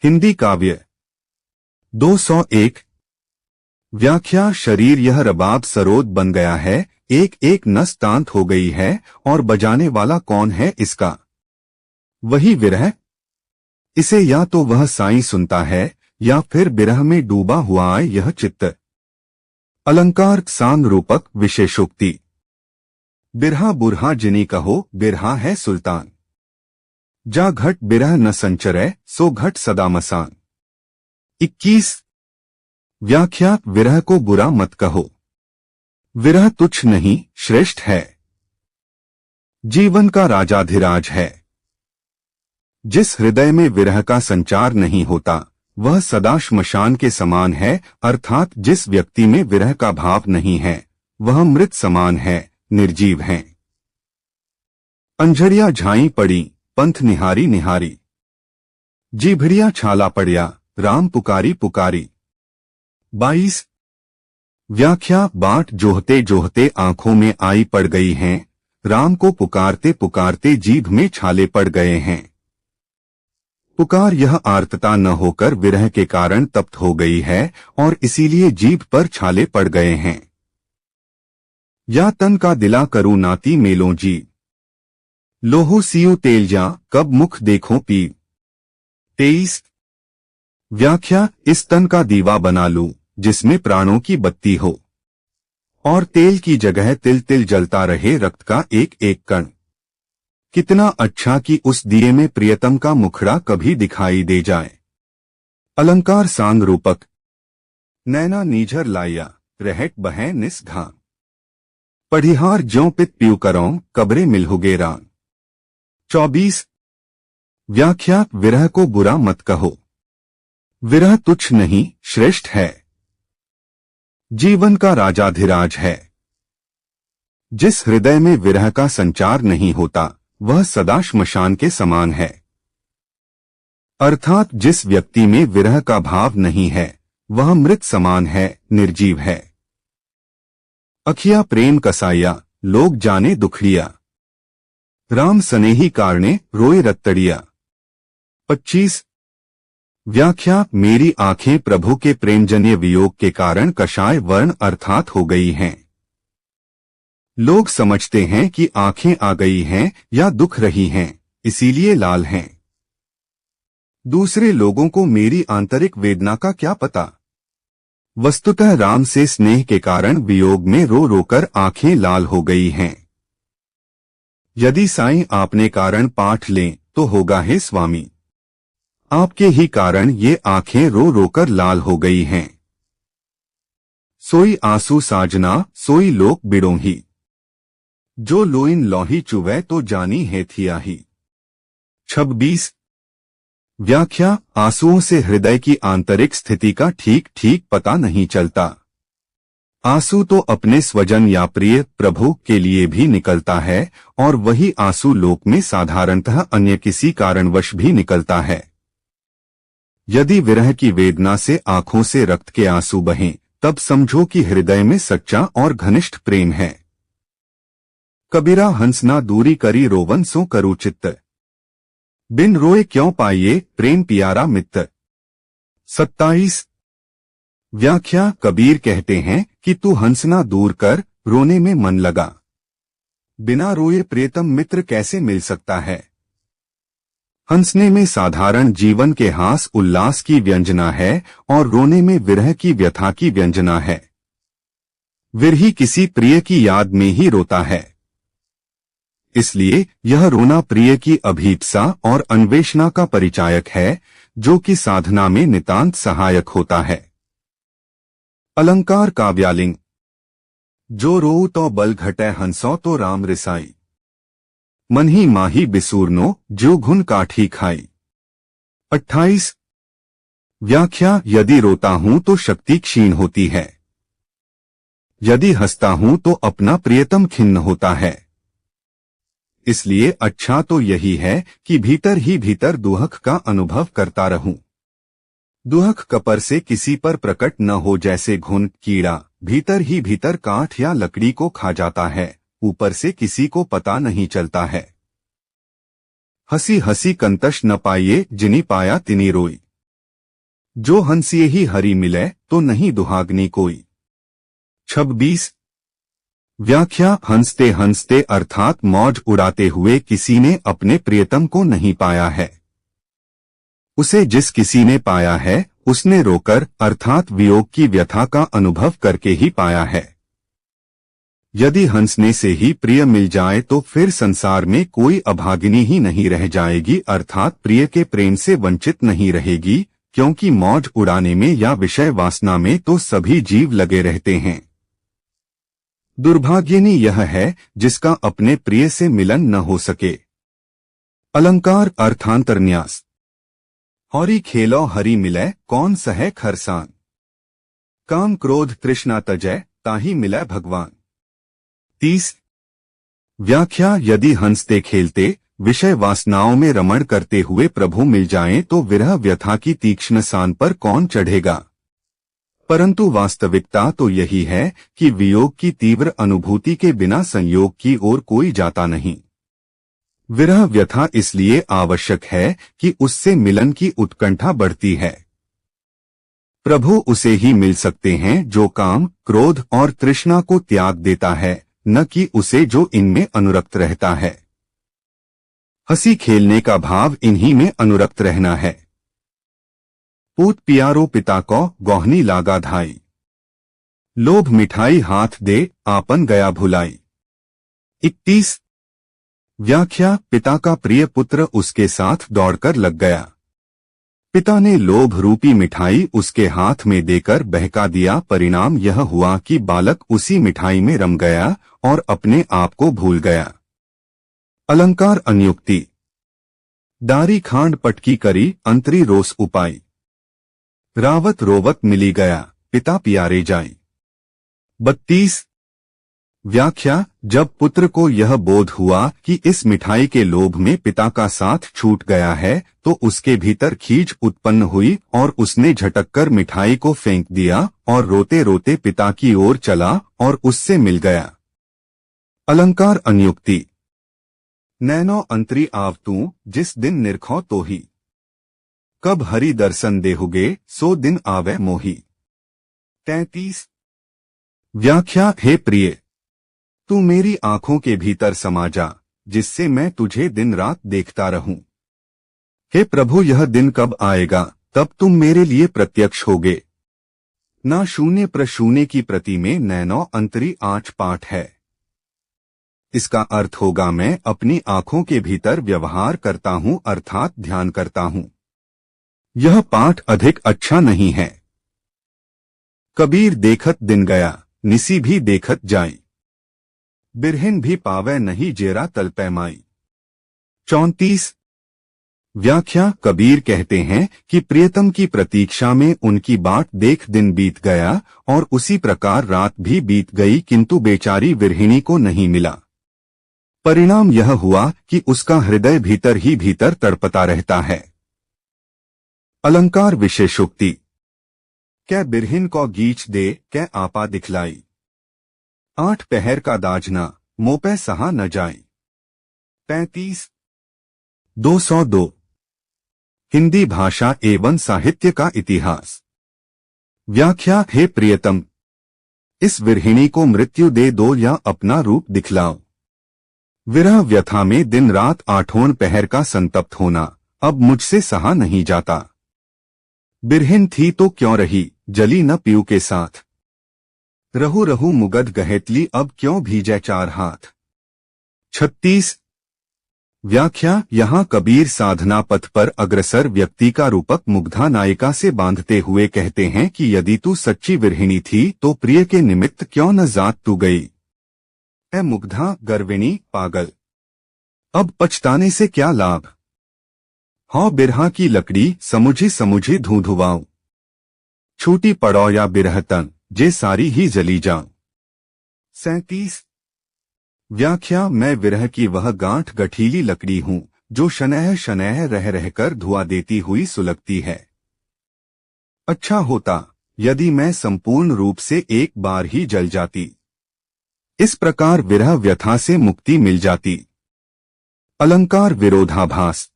हिंदी काव्य 201। व्याख्या। शरीर यह रबाब सरोद बन गया है, एक एक नस तांत हो गई है, और बजाने वाला कौन है इसका? वही विरह। इसे या तो वह साईं सुनता है, या फिर बिरह में डूबा हुआ है यह चित्त। अलंकार सांग रूपक विशेषोक्ति। बिरहा बुरहा जिनी कहो, बिरहा है सुल्तान। जा घट बिरह न संचरै, सो घट सदा मसान। 21। व्याख्या। विरह को बुरा मत कहो। विरह तुच्छ नहीं, श्रेष्ठ है। जीवन का राजाधिराज है। जिस हृदय में विरह का संचार नहीं होता, वह सदा श्मशान के समान है, अर्थात जिस व्यक्ति में विरह का भाव नहीं है, वह मृत समान है, निर्जीव है। अंजरिया झाई पड़ी, पंथ निहारी निहारी। जीभड़िया छाला पड़िया, राम पुकारी पुकारी। 22। व्याख्या। बाट जोहते जोहते आंखों में आई पड़ गई हैं, राम को पुकारते पुकारते जीभ में छाले पड़ गए हैं। पुकार यह आर्तता न होकर विरह के कारण तप्त हो गई है, और इसीलिए जीभ पर छाले पड़ गए हैं। या तन का दिला करूं नाती मेलों जी, लोहो सियो तेल जा, कब मुख देखो पी। 23। व्याख्या। इस तन का दीवा बना लूं, जिसमें प्राणों की बत्ती हो, और तेल की जगह तिल तिल जलता रहे रक्त का एक एक कण। कितना अच्छा कि उस दिए में प्रियतम का मुखड़ा कभी दिखाई दे जाए। अलंकार सांग रूपक। नैना नीझर लाया, रहट बहें निस घां। पढ़िहार ज्यों पित प्यू करौं, कब्रे मिलहुगे रान। 24। व्याख्या। विरह को बुरा मत कहो। विरह तुच्छ नहीं, श्रेष्ठ है। जीवन का राजाधिराज है। जिस हृदय में विरह का संचार नहीं होता, वह सदा श्मशान के समान है। अर्थात जिस व्यक्ति में विरह का भाव नहीं है, वह मृत समान है, निर्जीव है। अखिया प्रेम कसाइया, लोग जाने दुखड़िया। राम सनेही कारणे, रोए रत्तड़िया। 25। व्याख्या। मेरी आंखें प्रभु के प्रेमजन्य वियोग के कारण कषाय वर्ण अर्थात हो गई हैं। लोग समझते हैं कि आंखें आ गई हैं या दुख रही हैं, इसीलिए लाल हैं। दूसरे लोगों को मेरी आंतरिक वेदना का क्या पता? वस्तुतः राम से स्नेह के कारण वियोग में रो रोकर आंखें लाल हो गई हैं। यदि साईं आपने कारण पाठ लें तो होगा हे स्वामी, आपके ही कारण ये आंखें रो रोकर लाल हो गई हैं। सोई आंसू साजना, सोई लोक बिड़ोही। जो लोइन लौही चुवै तो जानी है थियाही। 26। व्याख्या। आंसुओं से हृदय की आंतरिक स्थिति का ठीक ठीक पता नहीं चलता। आंसू तो अपने स्वजन या प्रिय प्रभु के लिए भी निकलता है, और वही आंसू लोक में साधारणतः अन्य किसी कारणवश भी निकलता है। यदि विरह की वेदना से आंखों से रक्त के आंसू बहें, तब समझो कि हृदय में सच्चा और घनिष्ठ प्रेम है। कबीरा हंसना दूरी करी रोवन सो करू चित्त। बिन रोए क्यों पाइये, प्रेम पियारा मित्त। 27। व्याख्या। कबीर कहते हैं कि तू हंसना दूर कर, रोने में मन लगा। बिना रोए प्रियतम मित्र कैसे मिल सकता है? हंसने में साधारण जीवन के हास उल्लास की व्यंजना है, और रोने में विरह की व्यथा की व्यंजना है। विरही किसी प्रिय की याद में ही रोता है, इसलिए यह रोना प्रिय की अभीप्सा और अन्वेषणा का परिचायक है, जो कि साधना में नितांत सहायक होता है। अलंकार काव्यालिंग। जो रोऊ तो बल घटै हंसो तो राम रिसाई। मन ही माही बिसूरनो, जो घुन काठी खाई। 28। व्याख्या। यदि रोता हूं तो शक्ति क्षीण होती है, यदि हंसता हूं तो अपना प्रियतम खिन्न होता है। इसलिए अच्छा तो यही है कि भीतर ही भीतर दुहक का अनुभव करता रहूं। दुहक कपर से किसी पर प्रकट न हो, जैसे घुन कीड़ा भीतर ही भीतर काठ या लकड़ी को खा जाता है, ऊपर से किसी को पता नहीं चलता है। हंसी हंसी कंतश न पाइये, जिनी पाया तिनी रोई। जो हंसिए ही हरि मिले तो नहीं दुहागनी कोई। 26 व्याख्या हंसते हंसते अर्थात मौज उड़ाते हुए किसी ने अपने प्रियतम को नहीं पाया है। उसे जिस किसी ने पाया है उसने रोकर अर्थात वियोग की व्यथा का अनुभव करके ही पाया है। यदि हंसने से ही प्रिय मिल जाए तो फिर संसार में कोई अभागिनी ही नहीं रह जाएगी अर्थात प्रिय के प्रेम से वंचित नहीं रहेगी, क्योंकि मौज उड़ाने में या विषय वासना में तो सभी जीव लगे रहते हैं। दुर्भाग्यनी यह है जिसका अपने प्रिय से मिलन न हो सके। अलंकार अर्थांतरन्यास हौरी खेलो हरि मिलै कौन सहे खरसान। काम क्रोध तृष्णा तजय ताही मिलै भगवान। 30 व्याख्या यदि हंसते खेलते विषय वासनाओं में रमण करते हुए प्रभु मिल जाएं तो विरह व्यथा की तीक्ष्ण सान पर कौन चढ़ेगा। परंतु वास्तविकता तो यही है कि वियोग की तीव्र अनुभूति के बिना संयोग की ओर कोई जाता नहीं। विरह व्यथा इसलिए आवश्यक है कि उससे मिलन की उत्कंठा बढ़ती है। प्रभु उसे ही मिल सकते हैं जो काम क्रोध और तृष्णा को त्याग देता है, न कि उसे जो इनमें अनुरक्त रहता है। हंसी खेलने का भाव इन्हीं में अनुरक्त रहना है। पूत पियारो पिता को गौहनी लागा धाई। लोभ मिठाई हाथ दे आपन गया भुलाई। 31 व्याख्या पिता का प्रिय पुत्र उसके साथ दौड़कर लग गया। पिता ने लोभ रूपी मिठाई उसके हाथ में देकर बहका दिया। परिणाम यह हुआ कि बालक उसी मिठाई में रम गया और अपने आप को भूल गया। अलंकार अन्युक्ति डारी खांड पटकी करी अंतरी रोस उपाई। रावत रोवत मिली गया पिता पियारे जाई। 32 व्याख्या जब पुत्र को यह बोध हुआ कि इस मिठाई के लोभ में पिता का साथ छूट गया है तो उसके भीतर खीज उत्पन्न हुई और उसने झटककर मिठाई को फेंक दिया और रोते रोते पिता की ओर चला और उससे मिल गया। अलंकार अन्युक्ति नैनो अंतरी आव तू जिस दिन निरखो तो ही। कब हरि दर्शन देहुगे सो दिन आवे मोही। 33 व्याख्या हे प्रिय तू मेरी आंखों के भीतर समा जा जिससे मैं तुझे दिन रात देखता रहूं। हे प्रभु यह दिन कब आएगा तब तुम मेरे लिए प्रत्यक्ष होगे। ना शून्य प्रशून्य की प्रति में नैनो अंतरी आंच पाठ है। इसका अर्थ होगा मैं अपनी आंखों के भीतर व्यवहार करता हूं अर्थात ध्यान करता हूं। यह पाठ अधिक अच्छा नहीं है। कबीर देखत दिन गया निसी भी देखत जाई। बिरहिन भी पावे नहीं जेरा तल पैमाई। 34 व्याख्या कबीर कहते हैं कि प्रियतम की प्रतीक्षा में उनकी बाट देख दिन बीत गया और उसी प्रकार रात भी बीत गई किंतु बेचारी विरहिणी को नहीं मिला। परिणाम यह हुआ कि उसका हृदय भीतर ही भीतर तड़पता रहता है। अलंकार विशेषोक्ति कै बिरहिन को गीच दे कै आपा दिखलाई। 8 पहर का दाजना मोपे सहा न जाए। 35 202 हिंदी भाषा एवं साहित्य का इतिहास। व्याख्या हे प्रियतम इस विरहिणी को मृत्यु दे दो या अपना रूप दिखलाओ। विरह व्यथा में दिन रात 8 पहर का संतप्त होना अब मुझसे सहा नहीं जाता। बिरहिन थी तो क्यों रही जली न पीऊ के साथ। रहु रहु मुगध गहेतली अब क्यों भीजे 4 हाथ। 36 व्याख्या यहाँ कबीर साधना पथ पर अग्रसर व्यक्ति का रूपक मुग्धा नायिका से बांधते हुए कहते हैं कि यदि तू सच्ची विरहिणी थी तो प्रिय के निमित्त क्यों न जात तू गई। ऐ मुग्धा गर्विणी पागल अब पछताने से क्या लाभ। हौ बिरहा की लकड़ी समुझी समुझी धूधुवाऊं। छूटी पड़ो या बिरहतन जे सारी ही जली जाऊं। 37 व्याख्या मैं विरह की वह गांठ गठीली लकड़ी हूं जो शनैह शनैह रह रहकर धुआं देती हुई सुलगती है। अच्छा होता यदि मैं संपूर्ण रूप से एक बार ही जल जाती। इस प्रकार विरह व्यथा से मुक्ति मिल जाती। अलंकार विरोधाभास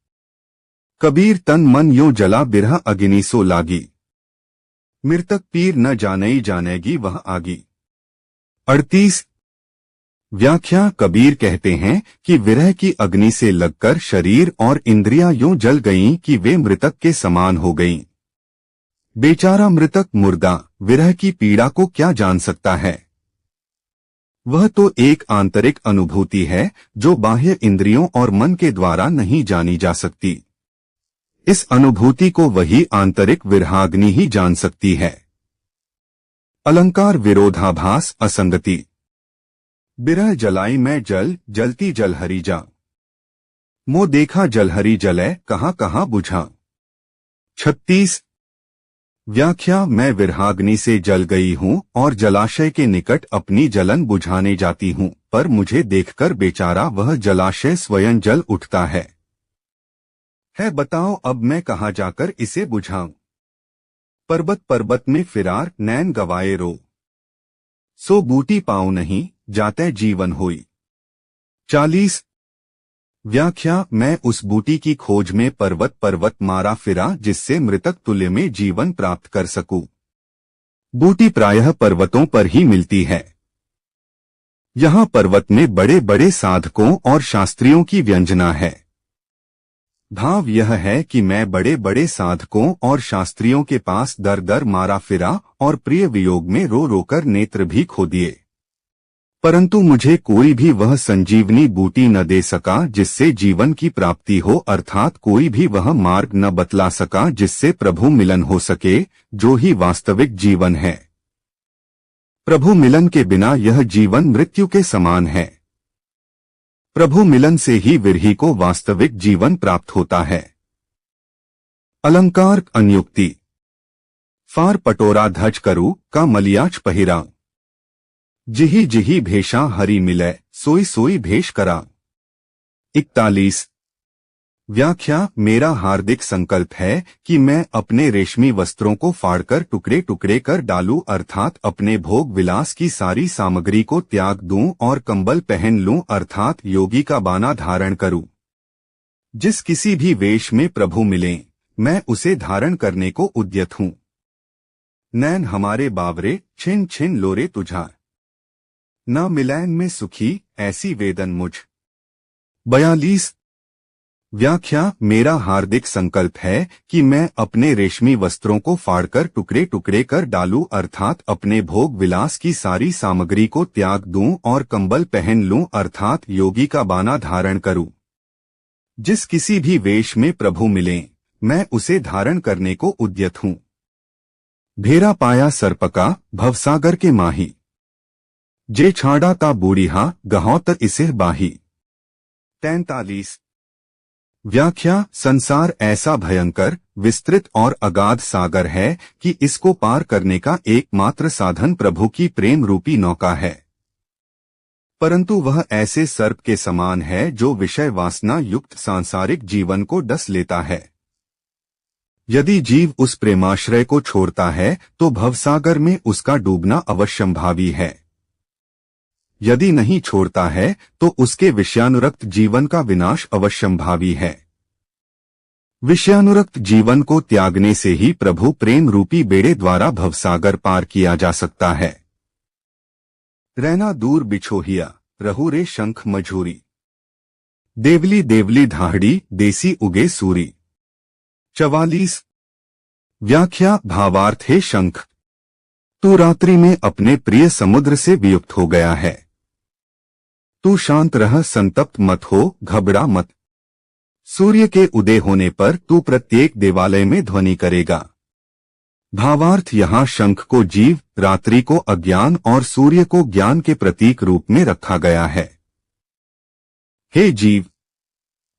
कबीर तन मन यो जला बिरह अग्नि सो लागी। मृतक पीर न जानई जानेगी वह आगी। 38। व्याख्या कबीर कहते हैं कि विरह की अग्नि से लगकर शरीर और इंद्रियां यूं जल गईं कि वे मृतक के समान हो गईं। बेचारा मृतक मुर्दा विरह की पीड़ा को क्या जान सकता है। वह तो एक आंतरिक अनुभूति है जो बाह्य इंद्रियों और मन के द्वारा नहीं जानी जा सकती। इस अनुभूति को वही आंतरिक विरहाग्नि ही जान सकती है। अलंकार विरोधाभास असंगति। बिरह जलाई मैं जल जलती जलहरी जा। मो देखा जलहरी जले कहाँ कहाँ बुझा। 36। व्याख्या मैं विरहाग्नि से जल गई हूँ और जलाशय के निकट अपनी जलन बुझाने जाती हूँ, पर मुझे देखकर बेचारा वह जलाशय स्वयं जल उठता है। बताओ अब मैं कहाँ जाकर इसे बुझाऊं। पर्वत पर्वत में फिरार नैन गवाए रो। सो बूटी पाऊं नहीं जाते जीवन होई। 40। व्याख्या मैं उस बूटी की खोज में पर्वत पर्वत मारा फिरा जिससे मृतक तुल्य में जीवन प्राप्त कर सकूं। बूटी प्रायः पर्वतों पर ही मिलती है। यहाँ पर्वत में बड़े बड़े साधकों और शास्त्रियों की व्यंजना है। भाव यह है कि मैं बड़े बड़े साधकों और शास्त्रियों के पास दर दर मारा फिरा और प्रिय वियोग में रो रोकर नेत्र भी खो दिए, परंतु मुझे कोई भी वह संजीवनी बूटी न दे सका जिससे जीवन की प्राप्ति हो, अर्थात कोई भी वह मार्ग न बतला सका जिससे प्रभु मिलन हो सके, जो ही वास्तविक जीवन है। प्रभु मिलन के बिना यह जीवन मृत्यु के समान है। प्रभु मिलन से ही विरही को वास्तविक जीवन प्राप्त होता है। अलंकार अन्युक्ति। फार पटोरा धज करू का मलियाच पहिरा। जिही जिही भेषा हरि मिले सोई सोई भेष करा। 41। व्याख्या मेरा हार्दिक संकल्प है कि मैं अपने रेशमी वस्त्रों को फाड़कर टुकड़े टुकड़े कर डालूं, अर्थात अपने भोग विलास की सारी सामग्री को त्याग दूं और कंबल पहन लूं, अर्थात योगी का बाना धारण करूं। जिस किसी भी वेश में प्रभु मिलें मैं उसे धारण करने को उद्यत हूं। नैन हमारे बावरे छिन छिन लोरे तुझा। न मिलैन में सुखी ऐसी वेदन मुझ। 42। व्याख्या मेरा हार्दिक संकल्प है कि मैं अपने रेशमी वस्त्रों को फाड़कर टुकड़े टुकड़े कर डालूं, अर्थात अपने भोग विलास की सारी सामग्री को त्याग दूं और कंबल पहन लूं, अर्थात योगी का बाना धारण करूं। जिस किसी भी वेश में प्रभु मिलें मैं उसे धारण करने को उद्यत हूं। भेरा पाया सरपका भवसागर के माही। जे छाड़ा ता बूढ़िहा गहौत इसे बाही। 43। व्याख्या संसार ऐसा भयंकर विस्तृत और अगाध सागर है कि इसको पार करने का एकमात्र साधन प्रभु की प्रेम रूपी नौका है, परंतु वह ऐसे सर्प के समान है जो विषय वासना युक्त सांसारिक जीवन को डस लेता है। यदि जीव उस प्रेमाश्रय को छोड़ता है तो भवसागर में उसका डूबना अवश्यंभावी है। यदि नहीं छोड़ता है तो उसके विषयानुरक्त जीवन का विनाश अवश्यंभावी है। विषयानुरक्त जीवन को त्यागने से ही प्रभु प्रेम रूपी बेड़े द्वारा भवसागर पार किया जा सकता है। रहना दूर बिछोहिया रहू रे शंख मझूरी। देवली देवली धाहड़ी देसी उगे सूरी। 44। व्याख्या भावार्थ है शंख तू रात्रि में अपने प्रिय समुद्र से वियुक्त हो गया है। तू शांत रह संतप्त मत हो घबरा मत। सूर्य के उदय होने पर तू प्रत्येक देवालय में ध्वनि करेगा। भावार्थ यहाँ शंख को जीव, रात्रि को अज्ञान और सूर्य को ज्ञान के प्रतीक रूप में रखा गया है। हे जीव,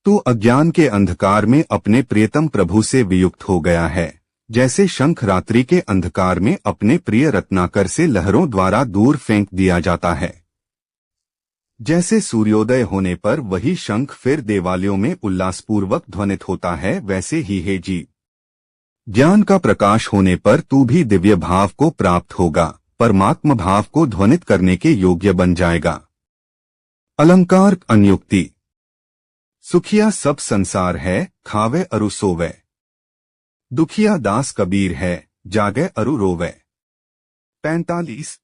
तू अज्ञान के अंधकार में अपने प्रियतम प्रभु से वियुक्त हो गया है, जैसे शंख रात्रि के अंधकार में अपने प्रिय रत्नाकर से लहरों द्वारा दूर फेंक दिया जाता है। जैसे सूर्योदय होने पर वही शंख फिर देवालयों में उल्लासपूर्वक ध्वनित होता है, वैसे ही हे जीव, ज्ञान का प्रकाश होने पर तू भी दिव्य भाव को प्राप्त होगा, परमात्म भाव को ध्वनित करने के योग्य बन जाएगा। अलंकार अन्युक्ति। सुखिया सब संसार है खावे अरु सोवे। दुखिया दास कबीर है जागे अरु रोवे। 45।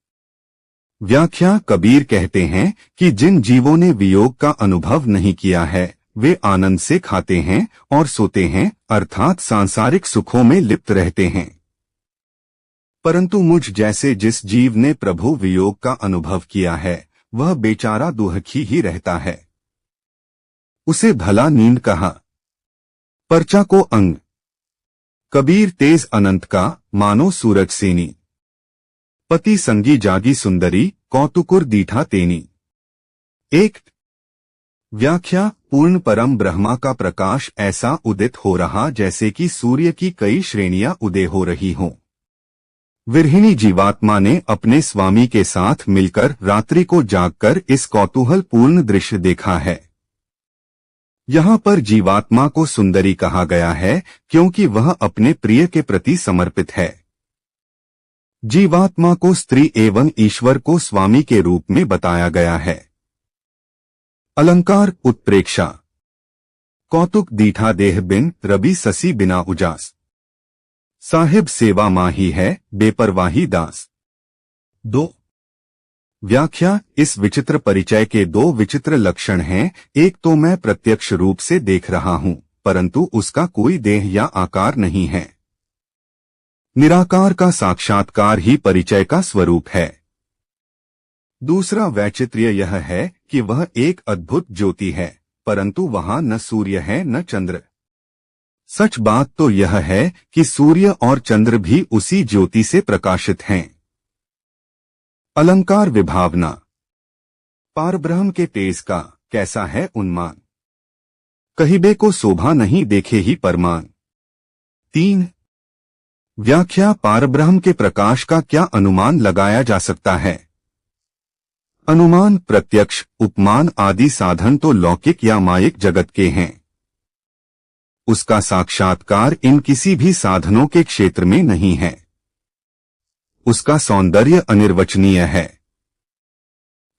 व्याख्या कबीर कहते हैं कि जिन जीवों ने वियोग का अनुभव नहीं किया है वे आनंद से खाते हैं और सोते हैं, अर्थात सांसारिक सुखों में लिप्त रहते हैं। परंतु मुझ जैसे जिस जीव ने प्रभु वियोग का अनुभव किया है वह बेचारा दुखी ही रहता है। उसे भला नींद कहा। पर्चा को अंग। कबीर तेज अनंत का मानो सूरज सेनी। पति संगी जागी सुंदरी कौतुकुर दीठा तेनी। 1। व्याख्या पूर्ण परम ब्रह्मा का प्रकाश ऐसा उदित हो रहा जैसे कि सूर्य की कई श्रेणियां उदय हो रही हों। विरहिणी जीवात्मा ने अपने स्वामी के साथ मिलकर रात्रि को जागकर इस कौतूहल पूर्ण दृश्य देखा है। यहाँ पर जीवात्मा को सुंदरी कहा गया है क्योंकि वह अपने प्रिय के प्रति समर्पित है। जीवात्मा को स्त्री एवं ईश्वर को स्वामी के रूप में बताया गया है। अलंकार उत्प्रेक्षा। कौतुक दीठा देह बिन रबी ससी बिना उजास। साहिब सेवा माही है बेपरवाही दास। 2। व्याख्या इस विचित्र परिचय के दो विचित्र लक्षण हैं। एक तो मैं प्रत्यक्ष रूप से देख रहा हूं परंतु उसका कोई देह या आकार नहीं है। निराकार का साक्षात्कार ही परिचय का स्वरूप है। दूसरा वैचित्र्य यह है कि वह एक अद्भुत ज्योति है परंतु वहां न सूर्य है न चंद्र। सच बात तो यह है कि सूर्य और चंद्र भी उसी ज्योति से प्रकाशित हैं। अलंकार विभावना। पारब्रह्म के तेज का कैसा है उन्मान। कहिबे को शोभा नहीं देखे ही परमान। 3। व्याख्या पारब्रह्म के प्रकाश का क्या अनुमान लगाया जा सकता है। अनुमान प्रत्यक्ष उपमान आदि साधन तो लौकिक या मायिक जगत के हैं। उसका साक्षात्कार इन किसी भी साधनों के क्षेत्र में नहीं है। उसका सौंदर्य अनिर्वचनीय है।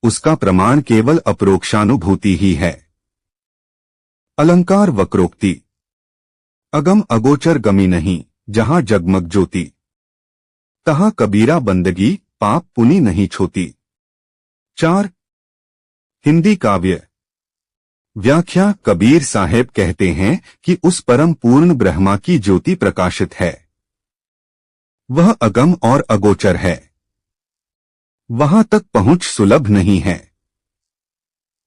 उसका प्रमाण केवल अपरोक्षानुभूति ही है। अलंकार वक्रोक्ति। अगम अगोचर गमी नहीं जहां जगमग ज्योति। तहां कबीरा बंदगी पाप पुनि नहीं छोती। 4। हिंदी काव्य। व्याख्या कबीर साहेब कहते हैं कि उस परम पूर्ण ब्रह्मा की ज्योति प्रकाशित है। वह अगम और अगोचर है। वहां तक पहुंच सुलभ नहीं है।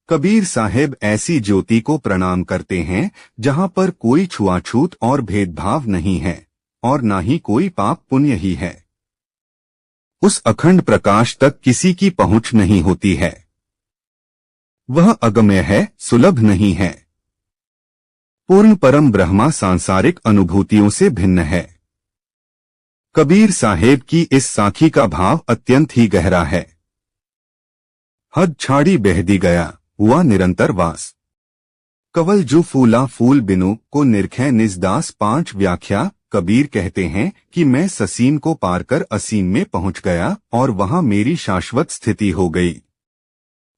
कबीर साहेब ऐसी ज्योति को प्रणाम करते हैं जहां पर कोई छुआछूत और भेदभाव नहीं है और ना ही कोई पाप पुण्य ही है। उस अखंड प्रकाश तक किसी की पहुंच नहीं होती है। वह अगम्य है, सुलभ नहीं है। पूर्ण परम ब्रह्मा सांसारिक अनुभूतियों से भिन्न है। कबीर साहेब की इस साखी का भाव अत्यंत ही गहरा है। हद छाड़ी बहदी गया हुआ निरंतर वास। कवल जू फूला फूल बिनु को निरखे निजदास। 5। व्याख्या कबीर कहते हैं कि मैं ससीम को पार कर असीम में पहुंच गया और वहां मेरी शाश्वत स्थिति हो गई।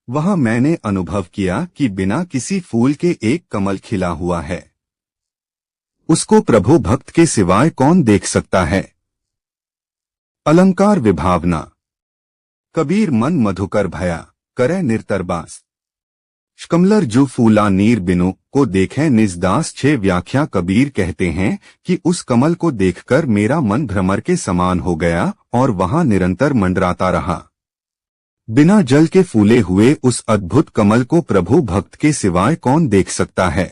वहां मैंने अनुभव किया कि बिना किसी फूल के एक कमल खिला हुआ है। उसको प्रभु भक्त के सिवाय कौन देख सकता है। अलंकार विभावना। कबीर मन मधुकर भया करे निरतरबास। कमलर जू फूला नीर बिनु को देखे निजदास। 6। व्याख्या कबीर कहते हैं कि उस कमल को देखकर मेरा मन भ्रमर के समान हो गया और वहां निरंतर मंडराता रहा। बिना जल के फूले हुए उस अद्भुत कमल को प्रभु भक्त के सिवाय कौन देख सकता है।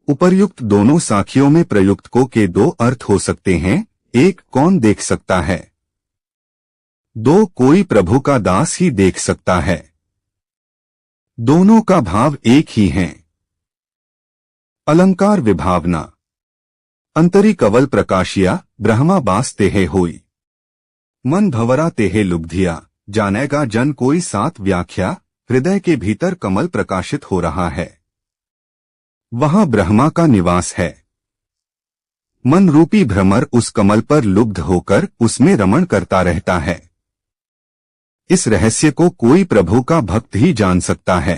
उपर्युक्त दोनों साखियों में प्रयुक्त को के दो अर्थ हो सकते हैं। एक, कौन देख सकता है। 2, कोई प्रभु का दास ही देख सकता है। दोनों का भाव एक ही है। अलंकार विभावना। अंतरी कवल प्रकाशिया ब्रह्मा बास तेहे होई। मन भवरा तेहे लुब्धिया जानेगा जन कोई। 7। व्याख्या हृदय के भीतर कमल प्रकाशित हो रहा है। वहां ब्रह्मा का निवास है। मन रूपी भ्रमर उस कमल पर लुब्ध होकर उसमें रमण करता रहता है। इस रहस्य को कोई प्रभु का भक्त ही जान सकता है।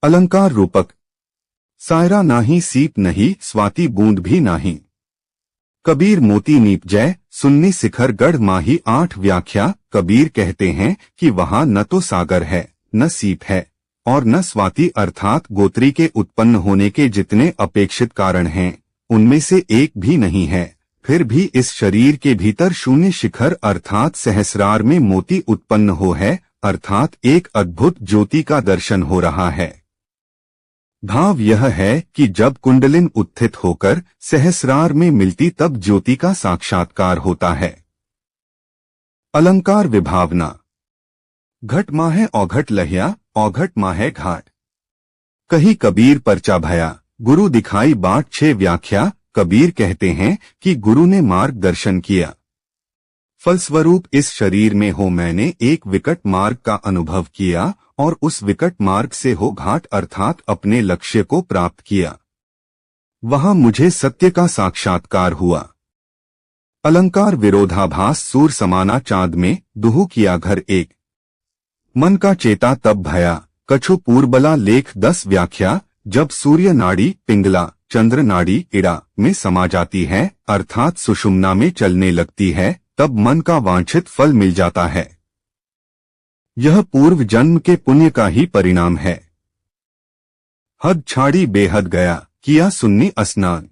अलंकार रूपक। सायरा नाही सीप नहीं स्वाति बूंद भी नाही। कबीर मोती नीपजय सुन्नी शिखर गढ़ माही 8 व्याख्या। कबीर कहते हैं कि वहाँ न तो सागर है, न सीप है और न स्वाति अर्थात गोत्री के उत्पन्न होने के जितने अपेक्षित कारण हैं, उनमें से एक भी नहीं है। फिर भी इस शरीर के भीतर शून्य शिखर अर्थात सहस्रार में मोती उत्पन्न हो है, अर्थात एक अद्भुत ज्योति का दर्शन हो रहा है। भाव यह है कि जब कुंडलिन उत्थित होकर सहस्रार में मिलती तब ज्योति का साक्षात्कार होता है। अलंकार विभावना। घट माहे औघट लहिया, औघट माहे घाट। कही कबीर परचा भया, गुरु दिखाई बाट 6 व्याख्या। कबीर कहते हैं कि गुरु ने मार्गदर्शन किया, फलस्वरूप इस शरीर में हो मैंने एक विकट मार्ग का अनुभव किया और उस विकट मार्ग से हो घाट अर्थात अपने लक्ष्य को प्राप्त किया। वहां मुझे सत्य का साक्षात्कार हुआ। अलंकार विरोधाभास। सूर समाना चांद में दुहु किया घर एक, मन का चेता तब भया कछु पूर्बला। लेख 10 व्याख्या। जब सूर्य नाड़ी पिंगला चंद्र नाड़ी इड़ा में समा जाती है अर्थात सुषुम्ना में चलने लगती है, तब मन का वांछित फल मिल जाता है। यह पूर्व जन्म के पुण्य का ही परिणाम है। हद छाड़ी बेहद गया, किया सुन्नी स्नान।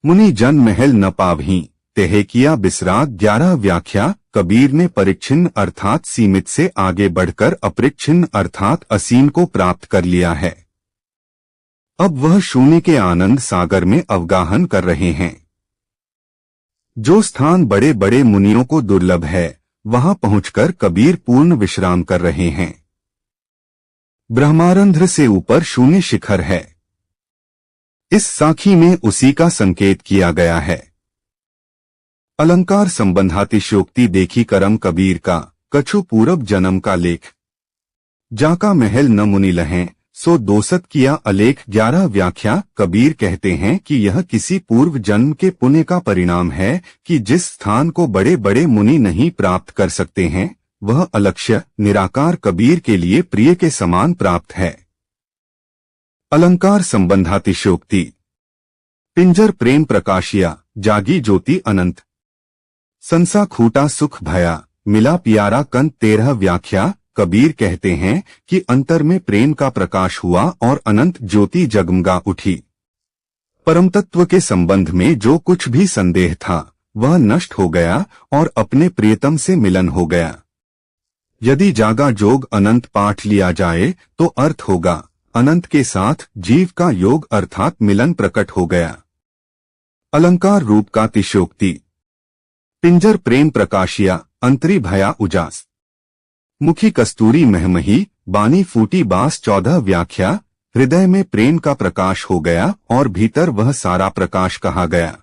मुनि जन महल न पावहीं, तेहे किया बिसराग। 11 व्याख्या। कबीर ने परिच्छिन्न अर्थात सीमित से आगे बढ़कर अपरिच्छिन्न अर्थात असीम को प्राप्त कर लिया है। अब वह शून्य के आनंद सागर में अवगाहन कर रहे हैं। जो स्थान बड़े बड़े मुनियों को दुर्लभ है, वहां पहुंचकर कबीर पूर्ण विश्राम कर रहे हैं। ब्रह्मारंध्र से ऊपर शून्य शिखर है। इस साखी में उसी का संकेत किया गया है। अलंकार संबंधातिशयोक्ति। देखी करम कबीर का, कछु पूरब जन्म का लेख। जाका महल न मुनि लहें, सो दोसत किया अलेख। 11 व्याख्या। कबीर कहते हैं कि यह किसी पूर्व जन्म के पुण्य का परिणाम है कि जिस स्थान को बड़े बड़े मुनि नहीं प्राप्त कर सकते हैं, वह अलक्ष्य निराकार कबीर के लिए प्रिय के समान प्राप्त है। अलंकार संबंधातिशयोक्ति। पिंजर प्रेम प्रकाशिया, जागी ज्योति अनंत। संसा खूटा सुख भया, मिला प्यारा कंत। 13 व्याख्या। कबीर कहते हैं कि अंतर में प्रेम का प्रकाश हुआ और अनंत ज्योति जगमगा उठी। परमतत्व के संबंध में जो कुछ भी संदेह था वह नष्ट हो गया और अपने प्रियतम से मिलन हो गया। यदि जागा जोग अनंत पाठ लिया जाए तो अर्थ होगा अनंत के साथ जीव का योग अर्थात मिलन प्रकट हो गया। अलंकार रूप का तिशोक्ति। पिंजर प्रेम प्रकाशिया, अंतरी भया उजास। मुखी कस्तूरी महमही, बानी फूटी बास। 14 व्याख्या। हृदय में प्रेम का प्रकाश हो गया और भीतर वह सारा प्रकाश कहा गया।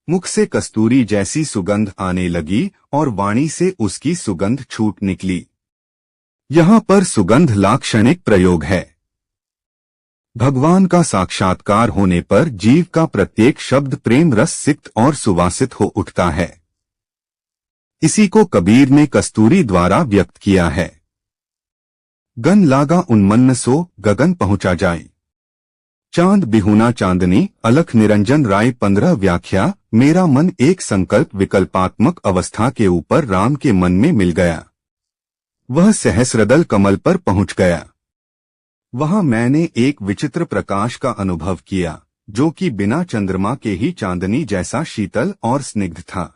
मुख से कस्तूरी जैसी सुगंध आने लगी और वाणी से उसकी सुगंध छूट निकली। यहाँ पर सुगंध लाक्षणिक प्रयोग है। भगवान का साक्षात्कार होने पर जीव का प्रत्येक शब्द प्रेम रस सिक्त और सुवासित हो उठता है। इसी को कबीर ने कस्तूरी द्वारा व्यक्त किया है। गन लागा उन्मन्न सो गगन पहुंचा जाए। चांद बिहुना चांदनी। अलख निरंजन राय। 15 व्याख्या। मेरा मन एक संकल्प विकल्पात्मक अवस्था के ऊपर राम के मन में मिल गया। वह सहस्रदल कमल पर पहुंच गया। वहां मैंने एक विचित्र प्रकाश का अनुभव किया जो कि बिना चंद्रमा के ही चांदनी जैसा शीतल और स्निग्ध था।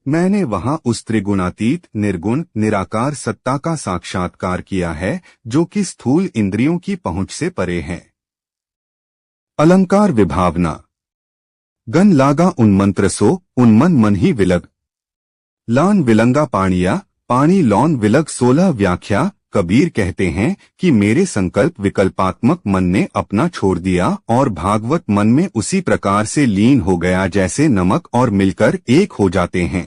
मैंने वहां उस त्रिगुणातीत निर्गुण निराकार सत्ता का साक्षात्कार किया है जो कि स्थूल इंद्रियों की पहुंच से परे है। अलंकार विभावना। गन लागा उन्मंत्र सो उन्मन मन ही विलग। लान विलंगा पाणिया, पानी लौन विलग। 16 व्याख्या। कबीर कहते हैं कि मेरे संकल्प विकल्पात्मक मन ने अपना छोड़ दिया और भागवत मन में उसी प्रकार से लीन हो गया जैसे नमक और मिलकर एक हो जाते हैं।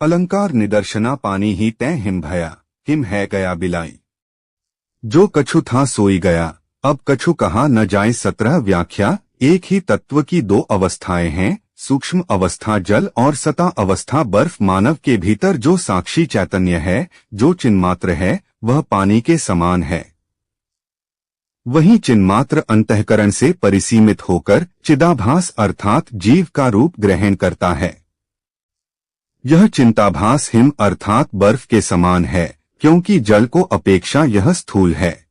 अलंकार निदर्शना। पानी ही तय हिम भया, हिम है गया बिलाई। जो कछु था सोई गया, अब कछु कहा न जाए। 17 व्याख्या। एक ही तत्व की 2 अवस्थाएं हैं, सूक्ष्म अवस्था जल और सता अवस्था बर्फ। मानव के भीतर जो साक्षी चैतन्य है, जो चिन्मात्र है, वह पानी के समान है। वहीं चिन्मात्र अंतःकरण से परिसीमित होकर चिदाभास अर्थात जीव का रूप ग्रहण करता है। यह चिंताभास हिम अर्थात बर्फ के समान है, क्योंकि जल को अपेक्षा यह स्थूल है।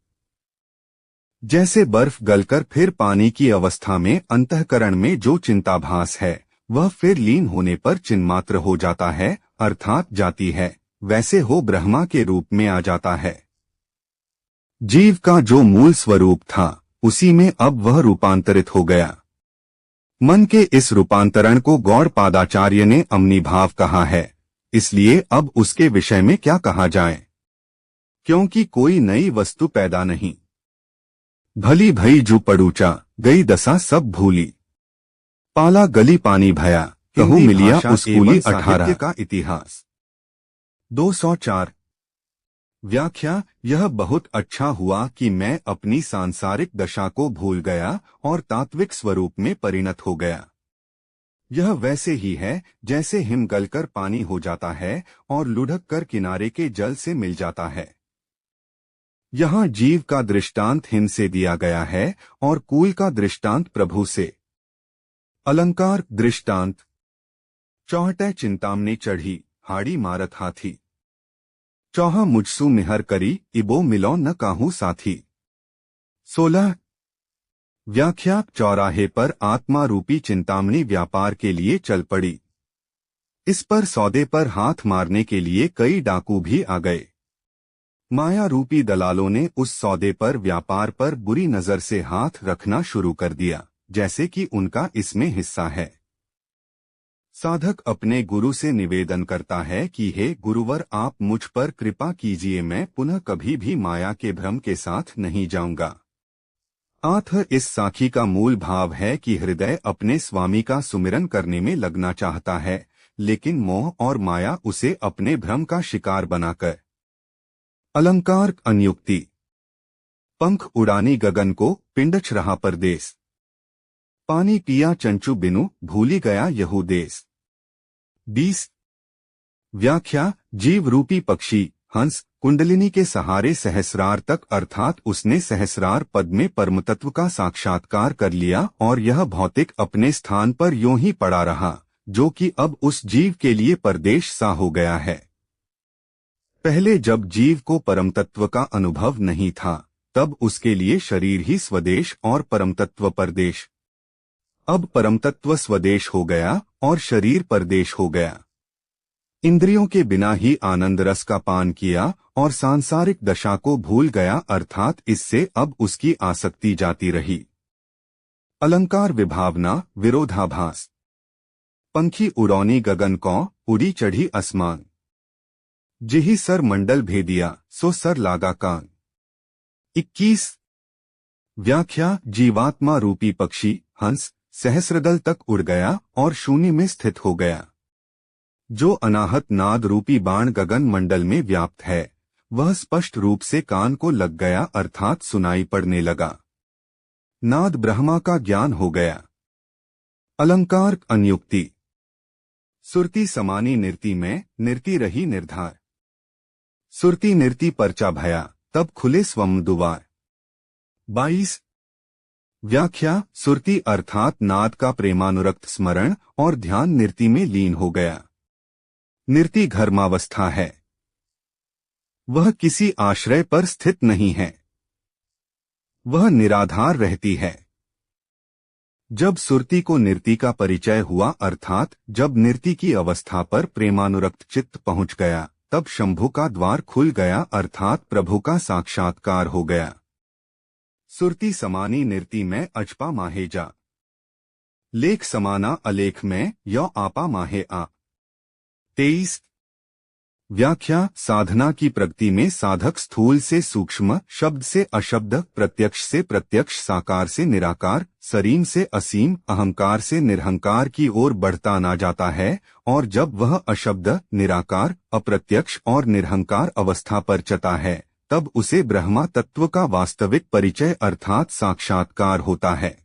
जैसे बर्फ गलकर फिर पानी की अवस्था में अंतःकरण में जो चिंताभास है वह फिर लीन होने पर चिन्मात्र हो जाता है अर्थात जाती है, वैसे हो ब्रह्मा के रूप में आ जाता है। जीव का जो मूल स्वरूप था उसी में अब वह रूपांतरित हो गया। मन के इस रूपांतरण को गौड़पादाचार्य ने अम्निभाव कहा है, इसलिए अब उसके विषय में क्या कहा जाए, क्योंकि कोई नई वस्तु पैदा नहीं। भली भई जू पड़ूचा गई दशा सब भूली, पाला गली पानी भया कहूँ मिलिया उसकूली 18 का इतिहास। 204 व्याख्या। यह बहुत अच्छा हुआ कि मैं अपनी सांसारिक दशा को भूल गया और तात्विक स्वरूप में परिणत हो गया। यह वैसे ही है जैसे हिम गलकर पानी हो जाता है और लुढ़क कर किनारे के जल से मिल जाता है। यहाँ जीव का दृष्टांत हिम से दिया गया है और कूल का दृष्टांत प्रभु से। अलंकार दृष्टांत। चौहटै चिंतामने चढ़ी हाड़ी मारत हाथी, चौहा मुझसु मिहर करी इबो मिलो न काहू साथी। 16 व्याख्या। चौराहे पर आत्मा रूपी चिंतामणि व्यापार के लिए चल पड़ी। इस पर सौदे पर हाथ मारने के लिए कई डाकू भी आ गए। माया रूपी दलालों ने उस सौदे पर व्यापार पर बुरी नजर से हाथ रखना शुरू कर दिया, जैसे कि उनका इसमें हिस्सा है। साधक अपने गुरु से निवेदन करता है कि हे गुरुवर, आप मुझ पर कृपा कीजिए, मैं पुनः कभी भी माया के भ्रम के साथ नहीं जाऊंगा। इस साखी का मूल भाव है कि हृदय अपने स्वामी का सुमिरन करने में लगना चाहता है, लेकिन मोह और माया उसे अपने भ्रम का शिकार बनाकर। अलंकार अन्युक्ति। पंख उड़ानी गगन को पिंडच रहा परदेस, पानी पिया चंचू बिनु भूली गया यहू देश। 20 व्याख्या। जीव रूपी पक्षी हंस कुंडलिनी के सहारे सहस्रार तक अर्थात उसने सहस्रार पद में परमतत्व का साक्षात्कार कर लिया और यह भौतिक अपने स्थान पर यूं ही पड़ा रहा, जो कि अब उस जीव के लिए परदेश सा हो गया है। पहले जब जीव को परमतत्व का अनुभव नहीं था तब उसके लिए शरीर ही स्वदेश और परमतत्व परदेश। अब परमतत्व स्वदेश हो गया और शरीर परदेश हो गया। इंद्रियों के बिना ही आनंद रस का पान किया और सांसारिक दशा को भूल गया अर्थात इससे अब उसकी आसक्ति जाती रही। अलंकार विभावना विरोधाभास। पंखी उड़ौनी गगन कौ उड़ी चढ़ी आसमान, जिही सर मंडल भेदिया सो सर लागा कान। 21 व्याख्या। जीवात्मा रूपी पक्षी हंस सहस्रदल तक उड़ गया और शून्य में स्थित हो गया। जो अनाहत नाद रूपी बाण गगन मंडल में व्याप्त है वह स्पष्ट रूप से कान को लग गया अर्थात सुनाई पड़ने लगा। नाद ब्रह्मा का ज्ञान हो गया। अलंकार अन्युक्ति। सुरती समानी निर्ति में निर्ति रही निर्धार, सुरती निर्ति परचा भया तब खुले स्वम दुवार। 22 व्याख्या। सुरती अर्थात नाद का प्रेमानुरक्त स्मरण और ध्यान निर्ति में लीन हो गया। निर्ति घर्मावस्था है, वह किसी आश्रय पर स्थित नहीं है, वह निराधार रहती है। जब सुरती को निर्ति का परिचय हुआ अर्थात जब निर्ति की अवस्था पर प्रेमानुरक्त चित्त पहुंच गया तब शंभु का द्वार खुल गया अर्थात प्रभु का साक्षात्कार हो गया। सुरती समानी निर्ति में अजपा माहे जा, लेख समाना अलेख में यो आपा माहे आ। 23 व्याख्या। साधना की प्रगति में साधक स्थूल से सूक्ष्म, शब्द से अशब्द, प्रत्यक्ष से प्रत्यक्ष, साकार से निराकार, सरीम से असीम, अहंकार से निरहंकार की ओर बढ़ता ना जाता है और जब वह अशब्द, निराकार, अप्रत्यक्ष और निरहंकार अवस्था पर चता है तब उसे ब्रह्मा तत्व का वास्तविक परिचय अर्थात साक्षात्कार होता है।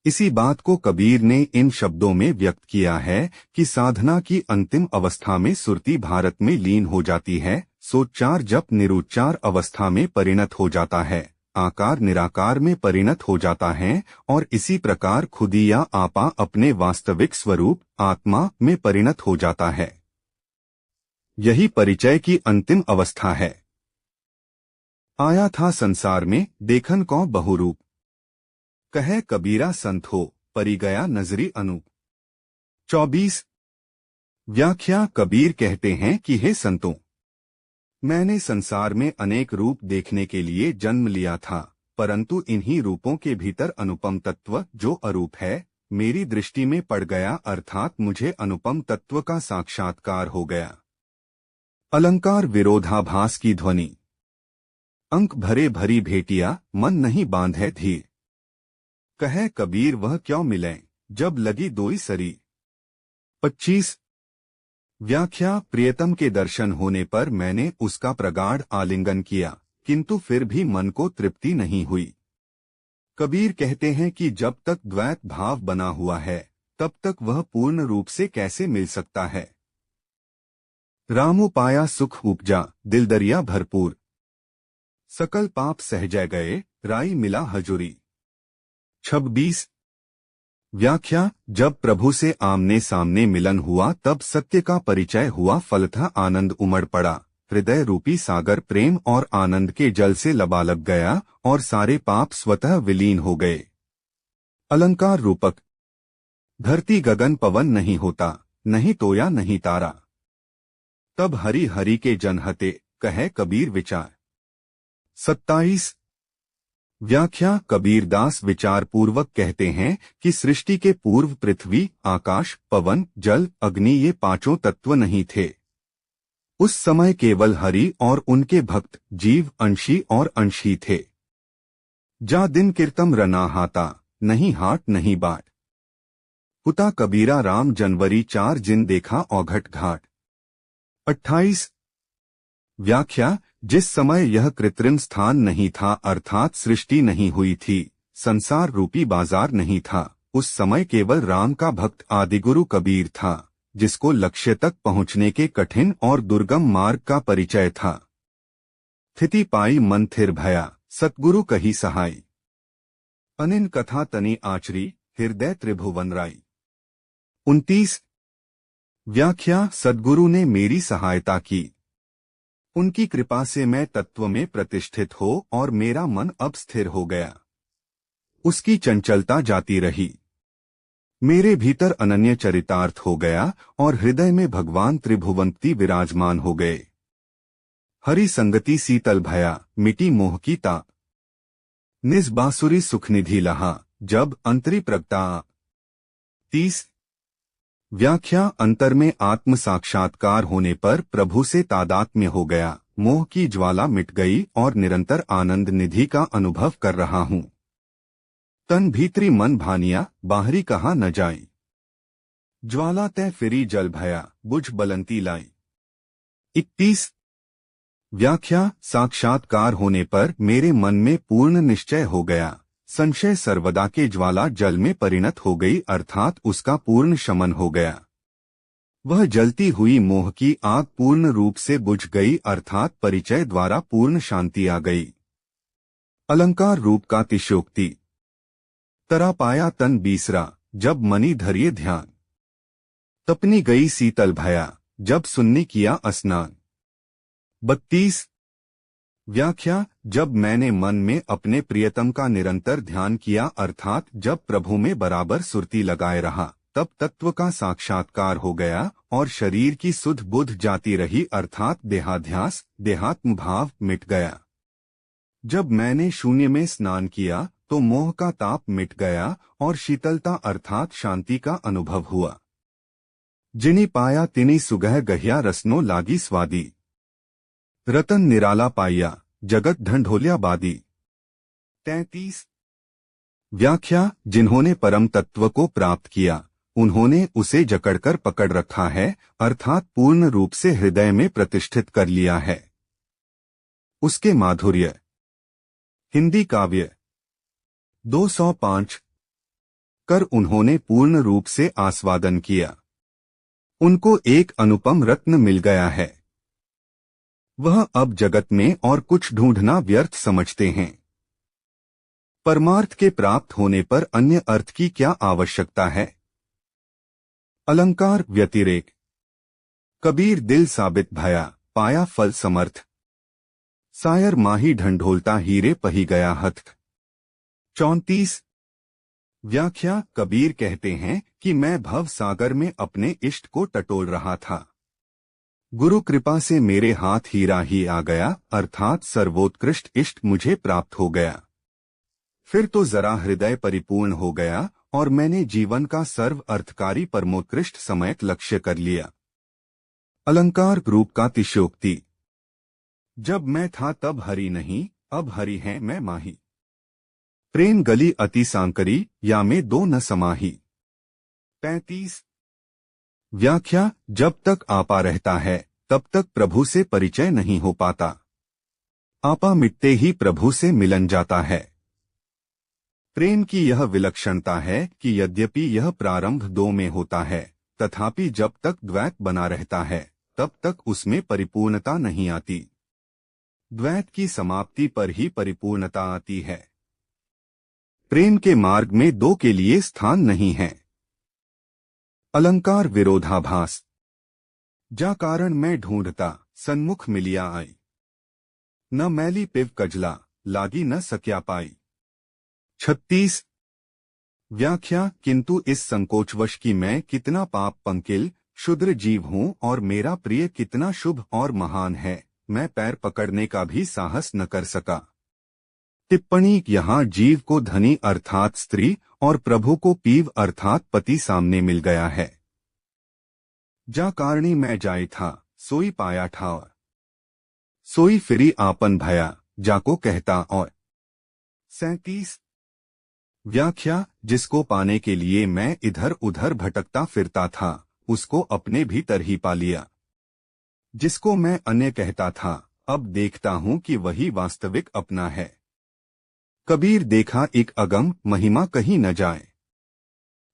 इसी बात को कबीर ने इन शब्दों में व्यक्त किया है कि साधना की अंतिम अवस्था में सुरती भारत में लीन हो जाती है, सो चार जप निरुच्चार अवस्था में परिणत हो जाता है, आकार निराकार में परिणत हो जाता है और इसी प्रकार खुदी या आपा अपने वास्तविक स्वरूप आत्मा में परिणत हो जाता है। यही परिचय की अंतिम अवस्था है। आया था संसार में देखन को बहुरूप, कहे कबीरा संत हो परी गया नजरी अनूप। 24। व्याख्या। कबीर कहते हैं कि हे संतों, मैंने संसार में अनेक रूप देखने के लिए जन्म लिया था, परंतु इन्हीं रूपों के भीतर अनुपम तत्व जो अरूप है मेरी दृष्टि में पड़ गया, अर्थात मुझे अनुपम तत्व का साक्षात्कार हो गया। अलंकार। विरोधाभास की ध्वनि। अंक भरे भरी भेटिया मन नहीं बांधे धीर, कहे कबीर वह क्यों मिले जब लगी दोई सरी। 25। व्याख्या। प्रियतम के दर्शन होने पर मैंने उसका प्रगाढ़ आलिंगन किया, किंतु फिर भी मन को तृप्ति नहीं हुई। कबीर कहते हैं कि जब तक द्वैत भाव बना हुआ है तब तक वह पूर्ण रूप से कैसे मिल सकता है। रामो पाया सुख उपजा दिल दरिया भरपूर, सकल पाप सहजय गए राई मिला हजूरी। 26। व्याख्या। जब प्रभु से आमने सामने मिलन हुआ तब सत्य का परिचय हुआ, फलतः आनंद उमड़ पड़ा, हृदय रूपी सागर प्रेम और आनंद के जल से लबालब गया और सारे पाप स्वतः विलीन हो गए। अलंकार रूपक। धरती गगन पवन नहीं होता, नहीं तोया नहीं तारा, तब हरि हरि के जन हते कहे कबीर विचार। 27। व्याख्या। कबीरदास विचार पूर्वक कहते हैं कि सृष्टि के पूर्व पृथ्वी, आकाश, पवन, जल, अग्नि ये पांचों तत्व नहीं थे। उस समय केवल हरि और उनके भक्त जीव अंशी और अंशी थे। जा दिन कीर्तम रना हाता, नहीं हाट नहीं बाट, पुता कबीरा राम जनवरी 4 जिन देखा औघट घाट। 28। व्याख्या। जिस समय यह कृत्रिम स्थान नहीं था, अर्थात सृष्टि नहीं हुई थी, संसार रूपी बाजार नहीं था, उस समय केवल राम का भक्त आदिगुरु कबीर था, जिसको लक्ष्य तक पहुंचने के कठिन और दुर्गम मार्ग का परिचय था। स्थिति पाई मन थिर भया, सतगुरु कही सहाय, अनिन कथा तनि आचरी, हृदय त्रिभुवन राई। 29। व्याख्या। सद्गुरु ने मेरी सहायता की, उनकी कृपा से मैं तत्व में प्रतिष्ठित हो और मेरा मन अब स्थिर हो गया। उसकी चंचलता जाती रही, मेरे भीतर अनन्य चरितार्थ हो गया और हृदय में भगवान त्रिभुवंती विराजमान हो गए। हरि संगति शीतल भया, मिटी मोह की ताप, निज बांसुरी सुखनिधि लहा, जब अंतरी प्रगटा। 30। व्याख्या। अंतर में आत्म साक्षात्कार होने पर प्रभु से तादात्म्य हो गया, मोह की ज्वाला मिट गई और निरंतर आनंद निधि का अनुभव कर रहा हूँ। तन भीतरी मन भानिया, बाहरी कहा न जाई, ज्वाला तय फिरी जल भया, बुझ बलंती लाई। 31। व्याख्या। साक्षात्कार होने पर मेरे मन में पूर्ण निश्चय हो गया, संशय सर्वदा के ज्वाला जल में परिणत हो गई, अर्थात उसका पूर्ण शमन हो गया। वह जलती हुई मोह की आग पूर्ण रूप से बुझ गई, अर्थात परिचय द्वारा पूर्ण शांति आ गई। अलंकार रूप का तिशोक्ति। तरा पाया तन बीसरा, जब मनी धरिए ध्यान, तपनी गई शीतल भया, जब सुन्नी किया स्नान। 32। व्याख्या। जब मैंने मन में अपने प्रियतम का निरंतर ध्यान किया, अर्थात जब प्रभु में बराबर सुरती लगाए रहा, तब तत्व का साक्षात्कार हो गया और शरीर की सुध बुध जाती रही, अर्थात देहाध्यास देहात्म भाव मिट गया। जब मैंने शून्य में स्नान किया तो मोह का ताप मिट गया और शीतलता अर्थात शांति का अनुभव हुआ। जिनी पाया तिनी सुगह गहिया रसनो लागी स्वादी, रतन निराला पाइया, जगत ढंढोलिया बादी। 33। व्याख्या। जिन्होंने परम तत्व को प्राप्त किया उन्होंने उसे जकड़कर पकड़ रखा है, अर्थात पूर्ण रूप से हृदय में प्रतिष्ठित कर लिया है। उसके माधुर्य। हिंदी काव्य 205 कर उन्होंने पूर्ण रूप से आस्वादन किया, उनको एक अनुपम रत्न मिल गया है। वह अब जगत में और कुछ ढूंढना व्यर्थ समझते हैं। परमार्थ के प्राप्त होने पर अन्य अर्थ की क्या आवश्यकता है? अलंकार व्यतिरेक। कबीर दिल साबित भया, पाया फल समर्थ। सायर माही ढंढोलता हीरे पही गया हथ। 34। व्याख्या। कबीर कहते हैं कि मैं भव सागर में अपने इष्ट को टटोल रहा था। गुरु कृपा से मेरे हाथ हीरा ही आ गया, अर्थात सर्वोत्कृष्ट इष्ट मुझे प्राप्त हो गया। फिर तो जरा हृदय परिपूर्ण हो गया और मैंने जीवन का सर्व अर्थकारी परमोत्कृष्ट समयक लक्ष्य कर लिया। अलंकार रूप का तिशोक्ति। जब मैं था तब हरि नहीं, अब हरि है मैं माही। प्रेम गली अति सांकरी, या में दो न समाही। 35। व्याख्या। जब तक आपा रहता है तब तक प्रभु से परिचय नहीं हो पाता। आपा मिटते ही प्रभु से मिलन जाता है। प्रेम की यह विलक्षणता है कि यद्यपि यह प्रारंभ दो में होता है, तथापि जब तक द्वैत बना रहता है तब तक उसमें परिपूर्णता नहीं आती। द्वैत की समाप्ति पर ही परिपूर्णता आती है। प्रेम के मार्ग में दो के लिए स्थान नहीं है। अलंकार विरोधाभास। जा कारण मैं ढूंढता, सन्मुख मिलिया आई। न मैली पिव कजला, लागी न सक्या पाई। 36। व्याख्या। किंतु इस संकोचवश की मैं कितना पाप पंकिल क्षुद्र जीव हूँ और मेरा प्रिय कितना शुभ और महान है, मैं पैर पकड़ने का भी साहस न कर सका। टिप्पणी। यहाँ जीव को धनी अर्थात स्त्री और प्रभु को पीव अर्थात पति सामने मिल गया है। जा कारणी मैं जाई था, सोई पाया ठावर। सोई फिरी आपन भया, जाको कहता और। 37। व्याख्या। जिसको पाने के लिए मैं इधर उधर भटकता फिरता था, उसको अपने भीतर ही पा लिया। जिसको मैं अन्य कहता था, अब देखता हूँ कि वही वास्तविक अपना है। कबीर देखा एक अगम, महिमा कहीं न जाए।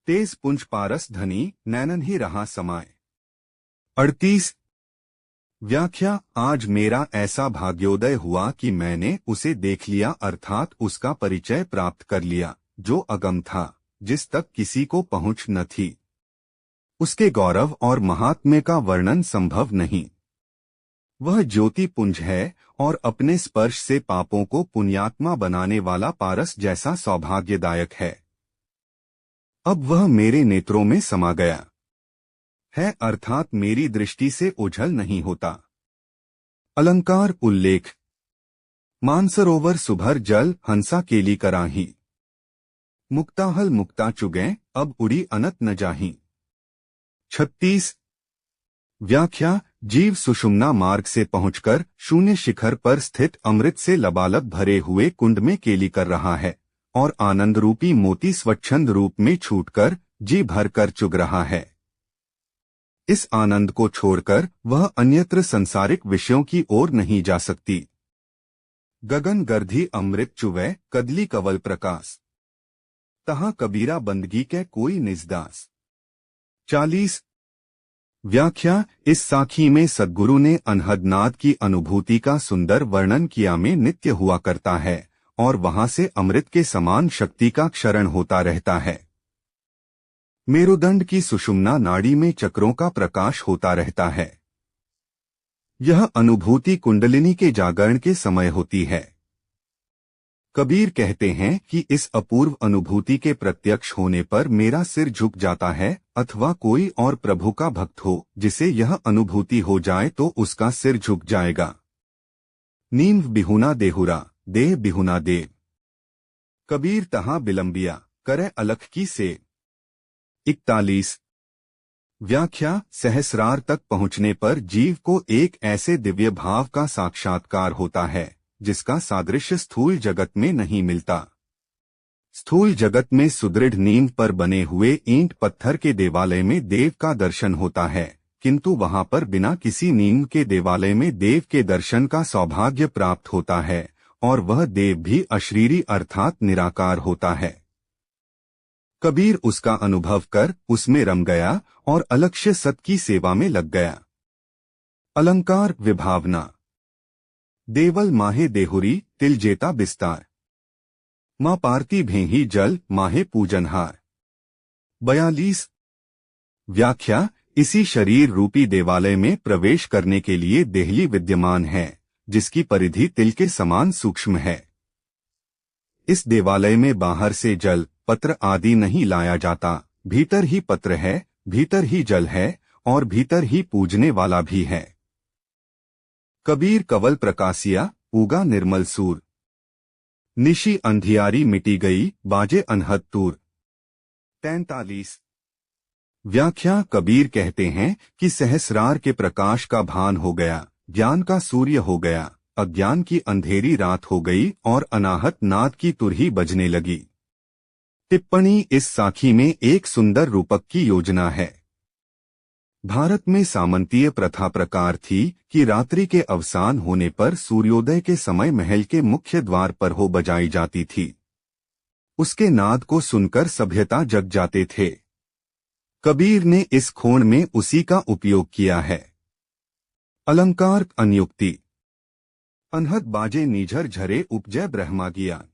तेज पुंज पारस धनी, नैनन ही रहा समाए। 38। व्याख्या। आज मेरा ऐसा भाग्योदय हुआ कि मैंने उसे देख लिया, अर्थात उसका परिचय प्राप्त कर लिया, जो अगम था, जिस तक किसी को पहुंच न थी। उसके गौरव और महात्म्य का वर्णन संभव नहीं। वह ज्योति पुंज है और अपने स्पर्श से पापों को पुण्यात्मा बनाने वाला पारस जैसा सौभाग्यदायक है। अब वह मेरे नेत्रों में समा गया है, अर्थात मेरी दृष्टि से ओझल नहीं होता। अलंकार उल्लेख। मानसरोवर सुभर जल, हंसा केली कराही। मुक्ताहल मुक्ता चुगें, अब उड़ी अनत न जाही। 36। व्याख्या। जीव सुषुम्ना मार्ग से पहुंचकर शून्य शिखर पर स्थित अमृत से लबालब भरे हुए कुंड में केली कर रहा है और आनंद रूपी मोती स्वच्छंद रूप में छूटकर जी भरकर चुग रहा है। इस आनंद को छोड़कर वह अन्यत्र संसारिक विषयों की ओर नहीं जा सकती। गगन गर्धी अमृत चुवै, कदली कवल प्रकाश। तहाँ कबीरा बंदगी के कोई निजदास। 40। व्याख्या। इस साखी में सद्गुरु ने अनहदनाद की अनुभूति का सुंदर वर्णन किया में नित्य हुआ करता है और वहां से अमृत के समान शक्ति का क्षरण होता रहता है। मेरुदंड की सुषुम्ना नाड़ी में चक्रों का प्रकाश होता रहता है। यह अनुभूति कुंडलिनी के जागरण के समय होती है। कबीर कहते हैं कि इस अपूर्व अनुभूति के प्रत्यक्ष होने पर मेरा सिर झुक जाता है, अथवा कोई और प्रभु का भक्त हो जिसे यह अनुभूति हो जाए तो उसका सिर झुक जाएगा। नींव बिहुना देहुरा, देह बिहुना देव। कबीर तहाँ बिलंबिया, करे अलख की से। 41। व्याख्या। सहस्रार तक पहुँचने पर जीव को एक ऐसे दिव्य भाव का साक्षात्कार होता है जिसका सादृश्य स्थूल जगत में नहीं मिलता। स्थूल जगत में सुदृढ़ नींव पर बने हुए ईंट पत्थर के देवालय में देव का दर्शन होता है, किंतु वहां पर बिना किसी नींव के देवालय में देव के दर्शन का सौभाग्य प्राप्त होता है और वह देव भी अशरीरी अर्थात निराकार होता है। कबीर उसका अनुभव कर उसमें रम गया और अलक्ष्य सत की सेवा में लग गया। अलंकार विभावना। देवल माहे देहुरी, तिल जेता बिस्तार। माँ पार्ती भेही जल माहे पूजनहार। 42 व्याख्या इसी शरीर रूपी देवालय में प्रवेश करने के लिए देहली विद्यमान है, जिसकी परिधि तिल के समान सूक्ष्म है। इस देवालय में बाहर से जल पत्र आदि नहीं लाया जाता, भीतर ही पत्र है, भीतर ही जल है और भीतर ही पूजने वाला भी है। कबीर कवल प्रकाशिया उगा निर्मल सूर। निशी अंधियारी मिटी गई बाजे अनहद तूर। 43 व्याख्या कबीर कहते हैं कि सहस्रार के प्रकाश का भान हो गया, ज्ञान का सूर्य हो गया, अज्ञान की अंधेरी रात हो गई और अनाहत नाद की तुरही बजने लगी। टिप्पणी इस साखी में एक सुंदर रूपक की योजना है। भारत में सामंतीय प्रथा प्रकार थी कि रात्रि के अवसान होने पर सूर्योदय के समय महल के मुख्य द्वार पर हो बजाई जाती थी। उसके नाद को सुनकर सभ्यता जग जाते थे। कबीर ने इस खोण में उसी का उपयोग किया है। अलंकार अन्युक्ति। अनहद बाजे नीझर झरे उपजय ब्रह्मा ज्ञान।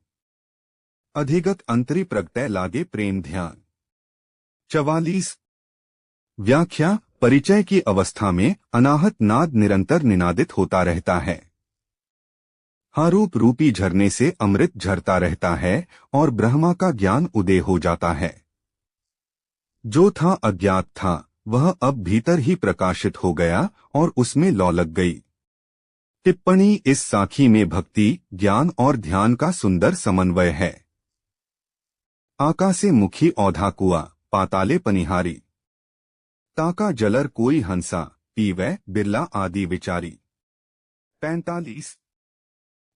अधिगत अंतरी प्रगटय लागे प्रेम ध्यान। 44 व्याख्या परिचय की अवस्था में अनाहत नाद निरंतर निनादित होता रहता है। हारूप रूपी झरने से अमृत झरता रहता है और ब्रह्मा का ज्ञान उदय हो जाता है। जो था अज्ञात था वह अब भीतर ही प्रकाशित हो गया और उसमें लौ लग गई। टिप्पणी इस साखी में भक्ति, ज्ञान और ध्यान का सुंदर समन्वय है। आकाशे मुखी औधा कुआ पाताले पनिहारी। ताका जलर कोई हंसा पीवै बिरला आदि विचारी। 45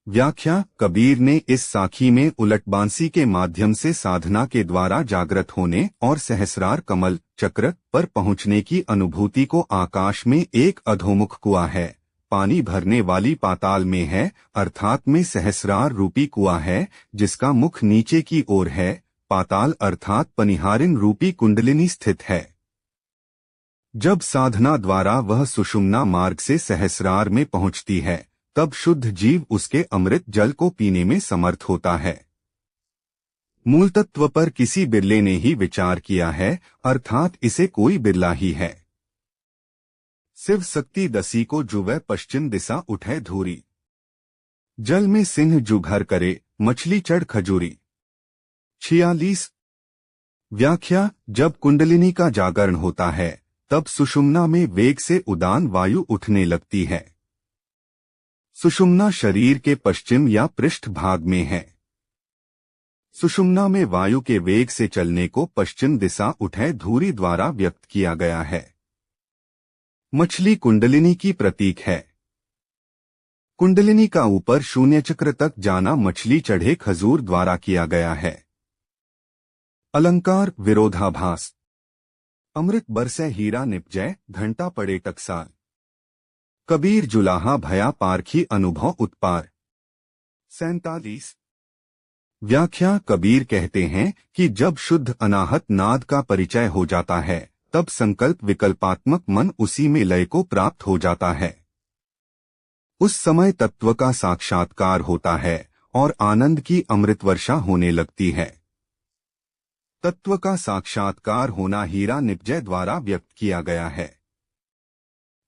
व्याख्या कबीर ने इस साखी में उलटबांसी के माध्यम से साधना के द्वारा जागृत होने और सहस्रार कमल चक्र पर पहुंचने की अनुभूति को आकाश में एक अधोमुख कुआं है, पानी भरने वाली पाताल में है, अर्थात में सहस्रार रूपी कुआं है जिसका मुख नीचे की ओर है, पाताल अर्थात पनिहारिन रूपी कुंडलिनी स्थित है। जब साधना द्वारा वह सुषुम्ना मार्ग से सहस्रार में पहुंचती है तब शुद्ध जीव उसके अमृत जल को पीने में समर्थ होता है। मूल तत्व पर किसी बिरले ने ही विचार किया है, अर्थात इसे कोई बिरला ही है। शिव शक्ति दसी को जुवै पश्चिम दिशा उठे धूरी। जल में सिंह जुघर करे मछली चढ़ खजूरी। 46 व्याख्या जब कुंडलिनी का जागरण होता है तब सुषुम्ना में वेग से उदान वायु उठने लगती है। सुषुम्ना शरीर के पश्चिम या पृष्ठ भाग में है। सुषुम्ना में वायु के वेग से चलने को पश्चिम दिशा उठे धूरी द्वारा व्यक्त किया गया है। मछली कुंडलिनी की प्रतीक है। कुंडलिनी का ऊपर शून्य चक्र तक जाना मछली चढ़े खजूर द्वारा किया गया है। अलंकार विरोधाभास। अमृत बरसे हीरा निपजय घंटा पड़े टकसाल। कबीर जुलाहा भया पारखी अनुभव उत्पार। 47 व्याख्या कबीर कहते हैं कि जब शुद्ध अनाहत नाद का परिचय हो जाता है तब संकल्प विकल्पात्मक मन उसी में लय को प्राप्त हो जाता है। उस समय तत्व का साक्षात्कार होता है और आनंद की अमृत वर्षा होने लगती है। तत्व का साक्षात्कार होना हीरा निपजय द्वारा व्यक्त किया गया है।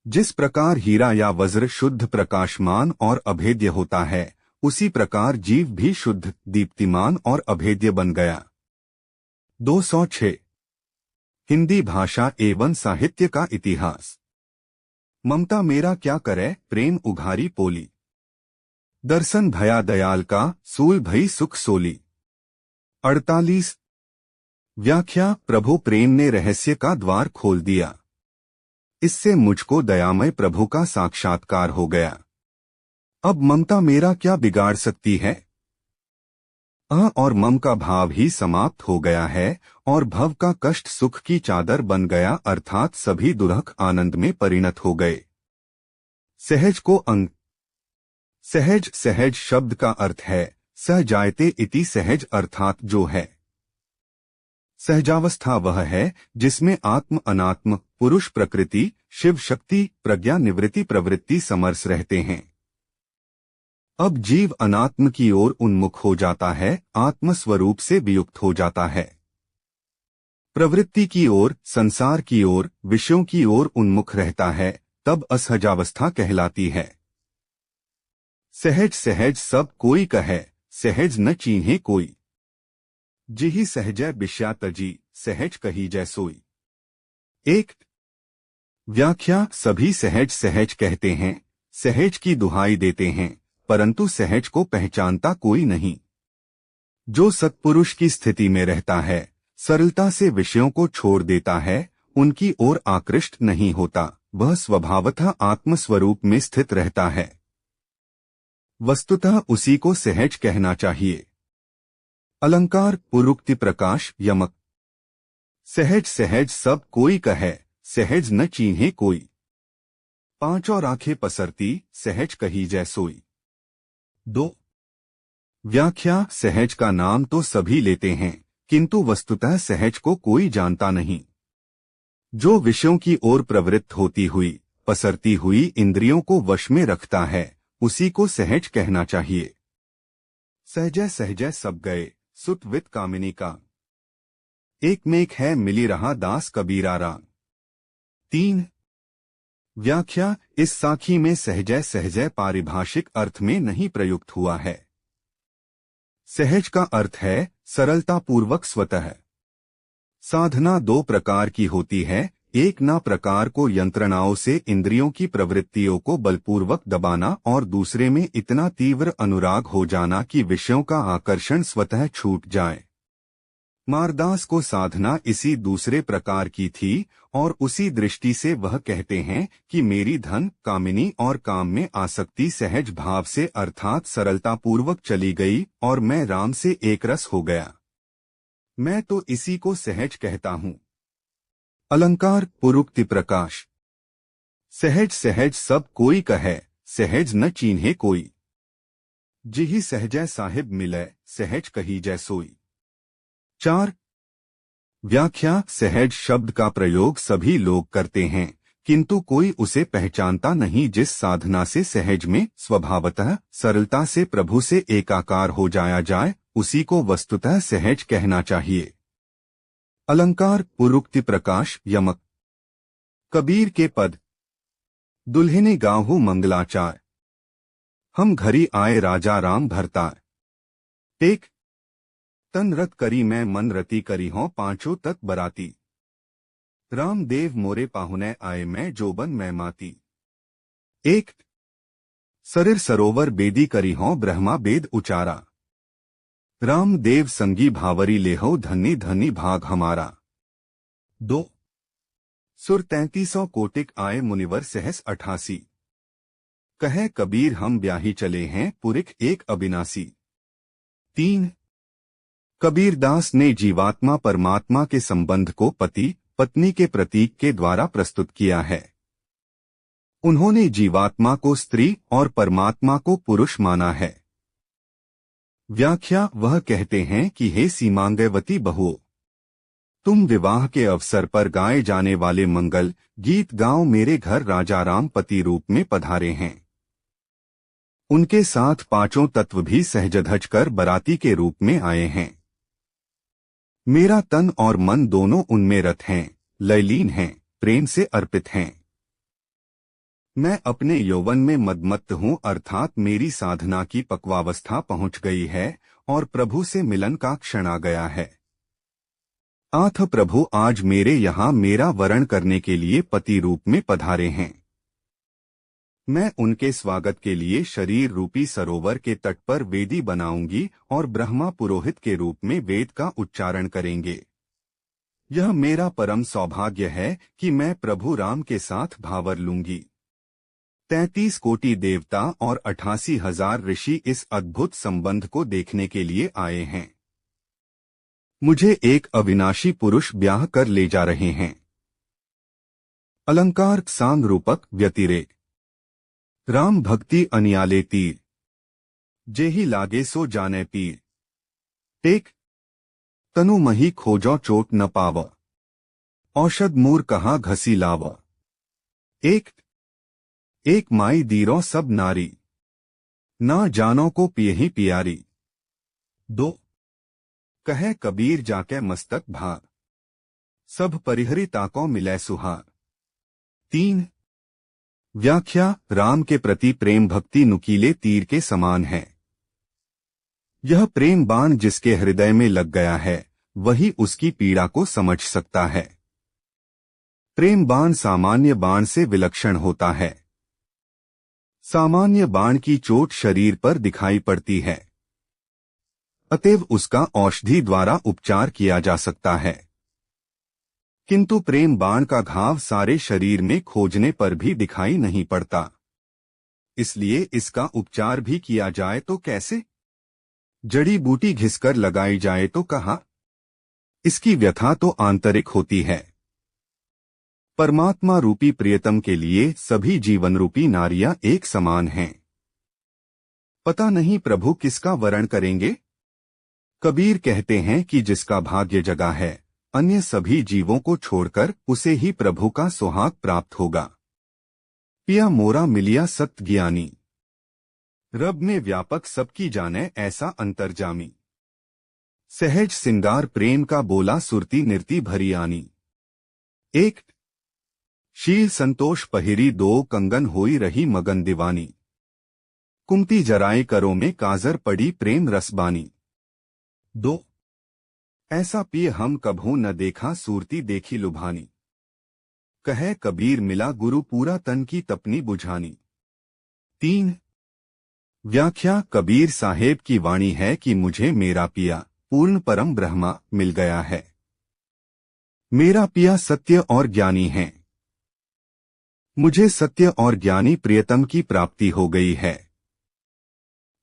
जिस प्रकार हीरा या वज्र शुद्ध प्रकाशमान और अभेद्य होता है उसी प्रकार जीव भी शुद्ध दीप्तिमान और अभेद्य बन गया। 206 हिंदी भाषा एवं साहित्य का इतिहास। ममता मेरा क्या करे प्रेम उघारी पोली। दर्शन भया दयाल का सूल भई सुख सोली। 48 व्याख्या प्रभु प्रेम ने रहस्य का द्वार खोल दिया। इससे मुझको दयामय प्रभु का साक्षात्कार हो गया। अब ममता मेरा क्या बिगाड़ सकती है। और मम का भाव ही समाप्त हो गया है और भव का कष्ट सुख की चादर बन गया, अर्थात सभी दुरख आनंद में परिणत हो गए। सहज को अंग। सहज सहज शब्द का अर्थ है सह जायते इति सहज, अर्थात जो है। सहजावस्था वह है जिसमें आत्म अनात्म पुरुष प्रकृति शिव शक्ति प्रज्ञा निवृत्ति प्रवृत्ति समरस रहते हैं। अब जीव अनात्म की ओर उन्मुख हो जाता है, आत्मस्वरूप से वियुक्त हो जाता है। प्रवृत्ति की ओर, संसार की ओर, विषयों की ओर उन्मुख रहता है, तब असहजावस्था कहलाती है। सहज सहज सब कोई कहे, सहज न चीन्हे कोई। जिहि सहजै बिष्या तजी, सहज कही जै सोई। एक व्याख्या। सभी सहज सहज कहते हैं, सहज की दुहाई देते हैं, परंतु सहज को पहचानता कोई नहीं। जो सत्पुरुष की स्थिति में रहता है, सरलता से विषयों को छोड़ देता है, उनकी ओर आकृष्ट नहीं होता, वह स्वभावतः आत्मस्वरूप में स्थित रहता है। वस्तुतः उसी को सहज कहना चाहिए। अलंकार पुरुक्ति प्रकाश यमक। सहज सहज सब कोई कहे, सहज न चीन्हे कोई। पांच और आंखें पसरती, सहज कही जै सोई। दो व्याख्या। सहज का नाम तो सभी लेते हैं, किंतु वस्तुतः सहज को कोई जानता नहीं। जो विषयों की ओर प्रवृत्त होती हुई, पसरती हुई इंद्रियों को वश में रखता है, उसी को सहज कहना चाहिए। सहजै सहजै सब गए, सुत वित कामिनी का। एक मेघ है मिली रहा दास कबीरा राम। तीन व्याख्या। इस साखी में सहजै सहजै पारिभाषिक अर्थ में नहीं प्रयुक्त हुआ है। सहज का अर्थ है सरलता पूर्वक स्वतः। साधना दो प्रकार की होती है, एक ना प्रकार को यंत्रणाओं से इंद्रियों की प्रवृत्तियों को बलपूर्वक दबाना और दूसरे में इतना तीव्र अनुराग हो जाना कि विषयों का आकर्षण स्वतः छूट जाए। मारदास को साधना इसी दूसरे प्रकार की थी और उसी दृष्टि से वह कहते हैं कि मेरी धन, कामिनी और काम में आसक्ति सहज भाव से अर्थात सरलतापूर्वक चली गई और मैं राम से एकरस हो गया। मैं तो इसी को सहज कहता हूँ। अलंकार पुरुक्ति प्रकाश। सहज सहज सब कोई कहे, सहज न चीन्हे कोई। जिहि सहजै साहिब मिलै, सहज कही जै सोई। चार व्याख्या। सहज शब्द का प्रयोग सभी लोग करते हैं, किंतु कोई उसे पहचानता नहीं। जिस साधना से सहज में स्वभावतः सरलता से प्रभु से एकाकार हो जाया जाए, उसी को वस्तुतः सहज कहना चाहिए। अलंकार पुरुक्ति प्रकाश यमक। कबीर के पद। दुल्हने गाहु मंगलाचार, हम घरी आए राजा राम भरतार। टेक। तन रत करी मैं मन रति करी हों पांचों तक बराती। रामदेव मोरे पाहुने आए मैं जोबन मैं माती। एक सरिर सरोवर बेदी करी हों ब्रह्मा बेद उचारा। रामदेव संगी भावरी लेहो धनी धनी भाग हमारा। दो सुर 3300 कोटिक आए मुनिवर सहस 88। कहे कबीर हम ब्याही चले हैं पुरिख एक अविनाशी। तीन कबीरदास ने जीवात्मा परमात्मा के संबंध को पति पत्नी के प्रतीक के द्वारा प्रस्तुत किया है। उन्होंने जीवात्मा को स्त्री और परमात्मा को पुरुष माना है। व्याख्या। वह कहते हैं कि हे सीमांगवती बहुओं, तुम विवाह के अवसर पर गाए जाने वाले मंगल गीत गाओ। मेरे घर राजा राम पति रूप में पधारे हैं। उनके साथ पांचों तत्व भी सहजधज कर बराती के रूप में आए हैं। मेरा तन और मन दोनों उनमें रत हैं, लयलीन हैं, प्रेम से अर्पित हैं। मैं अपने यौवन में मदमत्त हूँ, अर्थात मेरी साधना की पक्वावस्था पहुंच गई है और प्रभु से मिलन का क्षण आ गया है। आथ प्रभु आज मेरे यहाँ मेरा वरण करने के लिए पति रूप में पधारे हैं। मैं उनके स्वागत के लिए शरीर रूपी सरोवर के तट पर वेदी बनाऊंगी और ब्रह्मा पुरोहित के रूप में वेद का उच्चारण करेंगे। यह मेरा परम सौभाग्य है कि मैं प्रभु राम के साथ भावर लूंगी। 33 कोटि देवता और 88,000 ऋषि इस अद्भुत संबंध को देखने के लिए आए हैं। मुझे एक अविनाशी पुरुष ब्याह कर ले जा रहे हैं। अलंकार सांग रूपक व्यतिरेक। राम भक्ति अनियाले तीर, जेहि लागे सो जाने पीर। टेक। तनु मही खोजो चोट न पाव, औषध मूर कहाँ घसी लाव। एक माई दीरो सब नारी, ना जानो को पिए ही पियारी। 2 कहे कबीर जाके मस्तक भार, सब परिहरी ताको मिले सुहार। 3 व्याख्या राम के प्रति प्रेम भक्ति नुकीले तीर के समान है। यह प्रेम बाण जिसके हृदय में लग गया है वही उसकी पीड़ा को समझ सकता है। प्रेम बाण सामान्य बाण से विलक्षण होता है। सामान्य बाण की चोट शरीर पर दिखाई पड़ती है, अतएव उसका औषधि द्वारा उपचार किया जा सकता है, किंतु प्रेम बाण का घाव सारे शरीर में खोजने पर भी दिखाई नहीं पड़ता। इसलिए इसका उपचार भी किया जाए तो कैसे? जड़ी बूटी घिसकर लगाई जाए तो कहा? इसकी व्यथा तो आंतरिक होती है। परमात्मा रूपी प्रियतम के लिए सभी जीवन रूपी नारियां एक समान हैं। पता नहीं प्रभु किसका वरण करेंगे। कबीर कहते हैं कि जिसका भाग्य जगा है अन्य सभी जीवों को छोड़कर उसे ही प्रभु का सुहाग प्राप्त होगा। पिया मोरा मिलिया सत्य ज्ञानी, रब में व्यापक सबकी जाने ऐसा अंतर्जामी। सहज सिंगार प्रेम का बोला सुरती निर्ति भरी आनी। 1 शील संतोष पहिरी 2 कंगन होई रही मगन दीवानी। कुमती जराए करो में काजर पड़ी प्रेम रसबानी। 2 ऐसा पिए हम कभू न देखा सूरती देखी लुभानी। कहे कबीर मिला गुरु पूरा तन की तपनी बुझानी। 3 व्याख्या कबीर साहेब की वाणी है कि मुझे मेरा पिया पूर्ण परम ब्रह्मा मिल गया है। मेरा पिया सत्य और ज्ञानी है। मुझे सत्य और ज्ञानी प्रियतम की प्राप्ति हो गई है।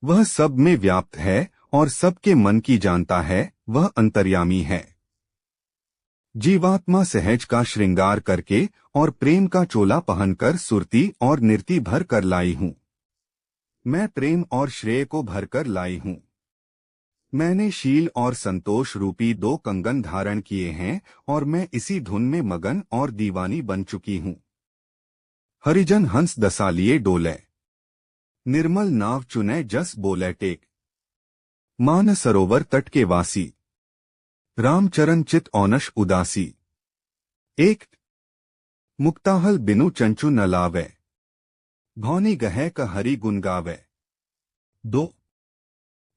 वह सब में व्याप्त है और सबके मन की जानता है, वह अंतर्यामी है। जीवात्मा सहज का श्रृंगार करके और प्रेम का चोला पहनकर सुरती और निर्ति भर कर लाई हूं। मैं प्रेम और श्रेय को भरकर लाई हूं। मैंने शील और संतोष रूपी 2 कंगन धारण किए हैं और मैं इसी धुन में मगन और दीवानी बन चुकी हूं। हरिजन हंस दसा लिए डोले, निर्मल नाव चुने जस बोले टेक। मान सरोवर तट के वासी, रामचरण चित औनश उदासी। 1 मुक्ताहल बिनु चंचु न लावे, भौनी गहे क हरि गुन गावे। 2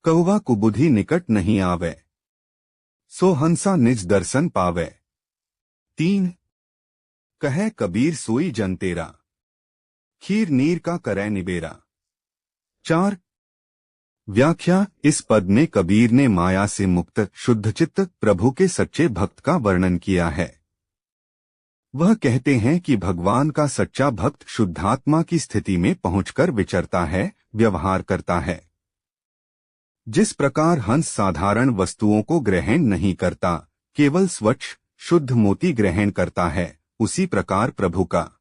कौवा कुबुधि निकट नहीं आवे, सो हंसा निज दर्शन पावे। 3 कहे कबीर सोई जन तेरा, खीर नीर का करे निबेरा। 4 व्याख्या इस पद में कबीर ने माया से मुक्त शुद्धचित्त प्रभु के सच्चे भक्त का वर्णन किया है। वह कहते हैं कि भगवान का सच्चा भक्त शुद्धात्मा की स्थिति में पहुंचकर विचरता है, व्यवहार करता है। जिस प्रकार हंस साधारण वस्तुओं को ग्रहण नहीं करता, केवल स्वच्छ शुद्ध मोती ग्रहण करता है, उसी प्रकार प्रभु का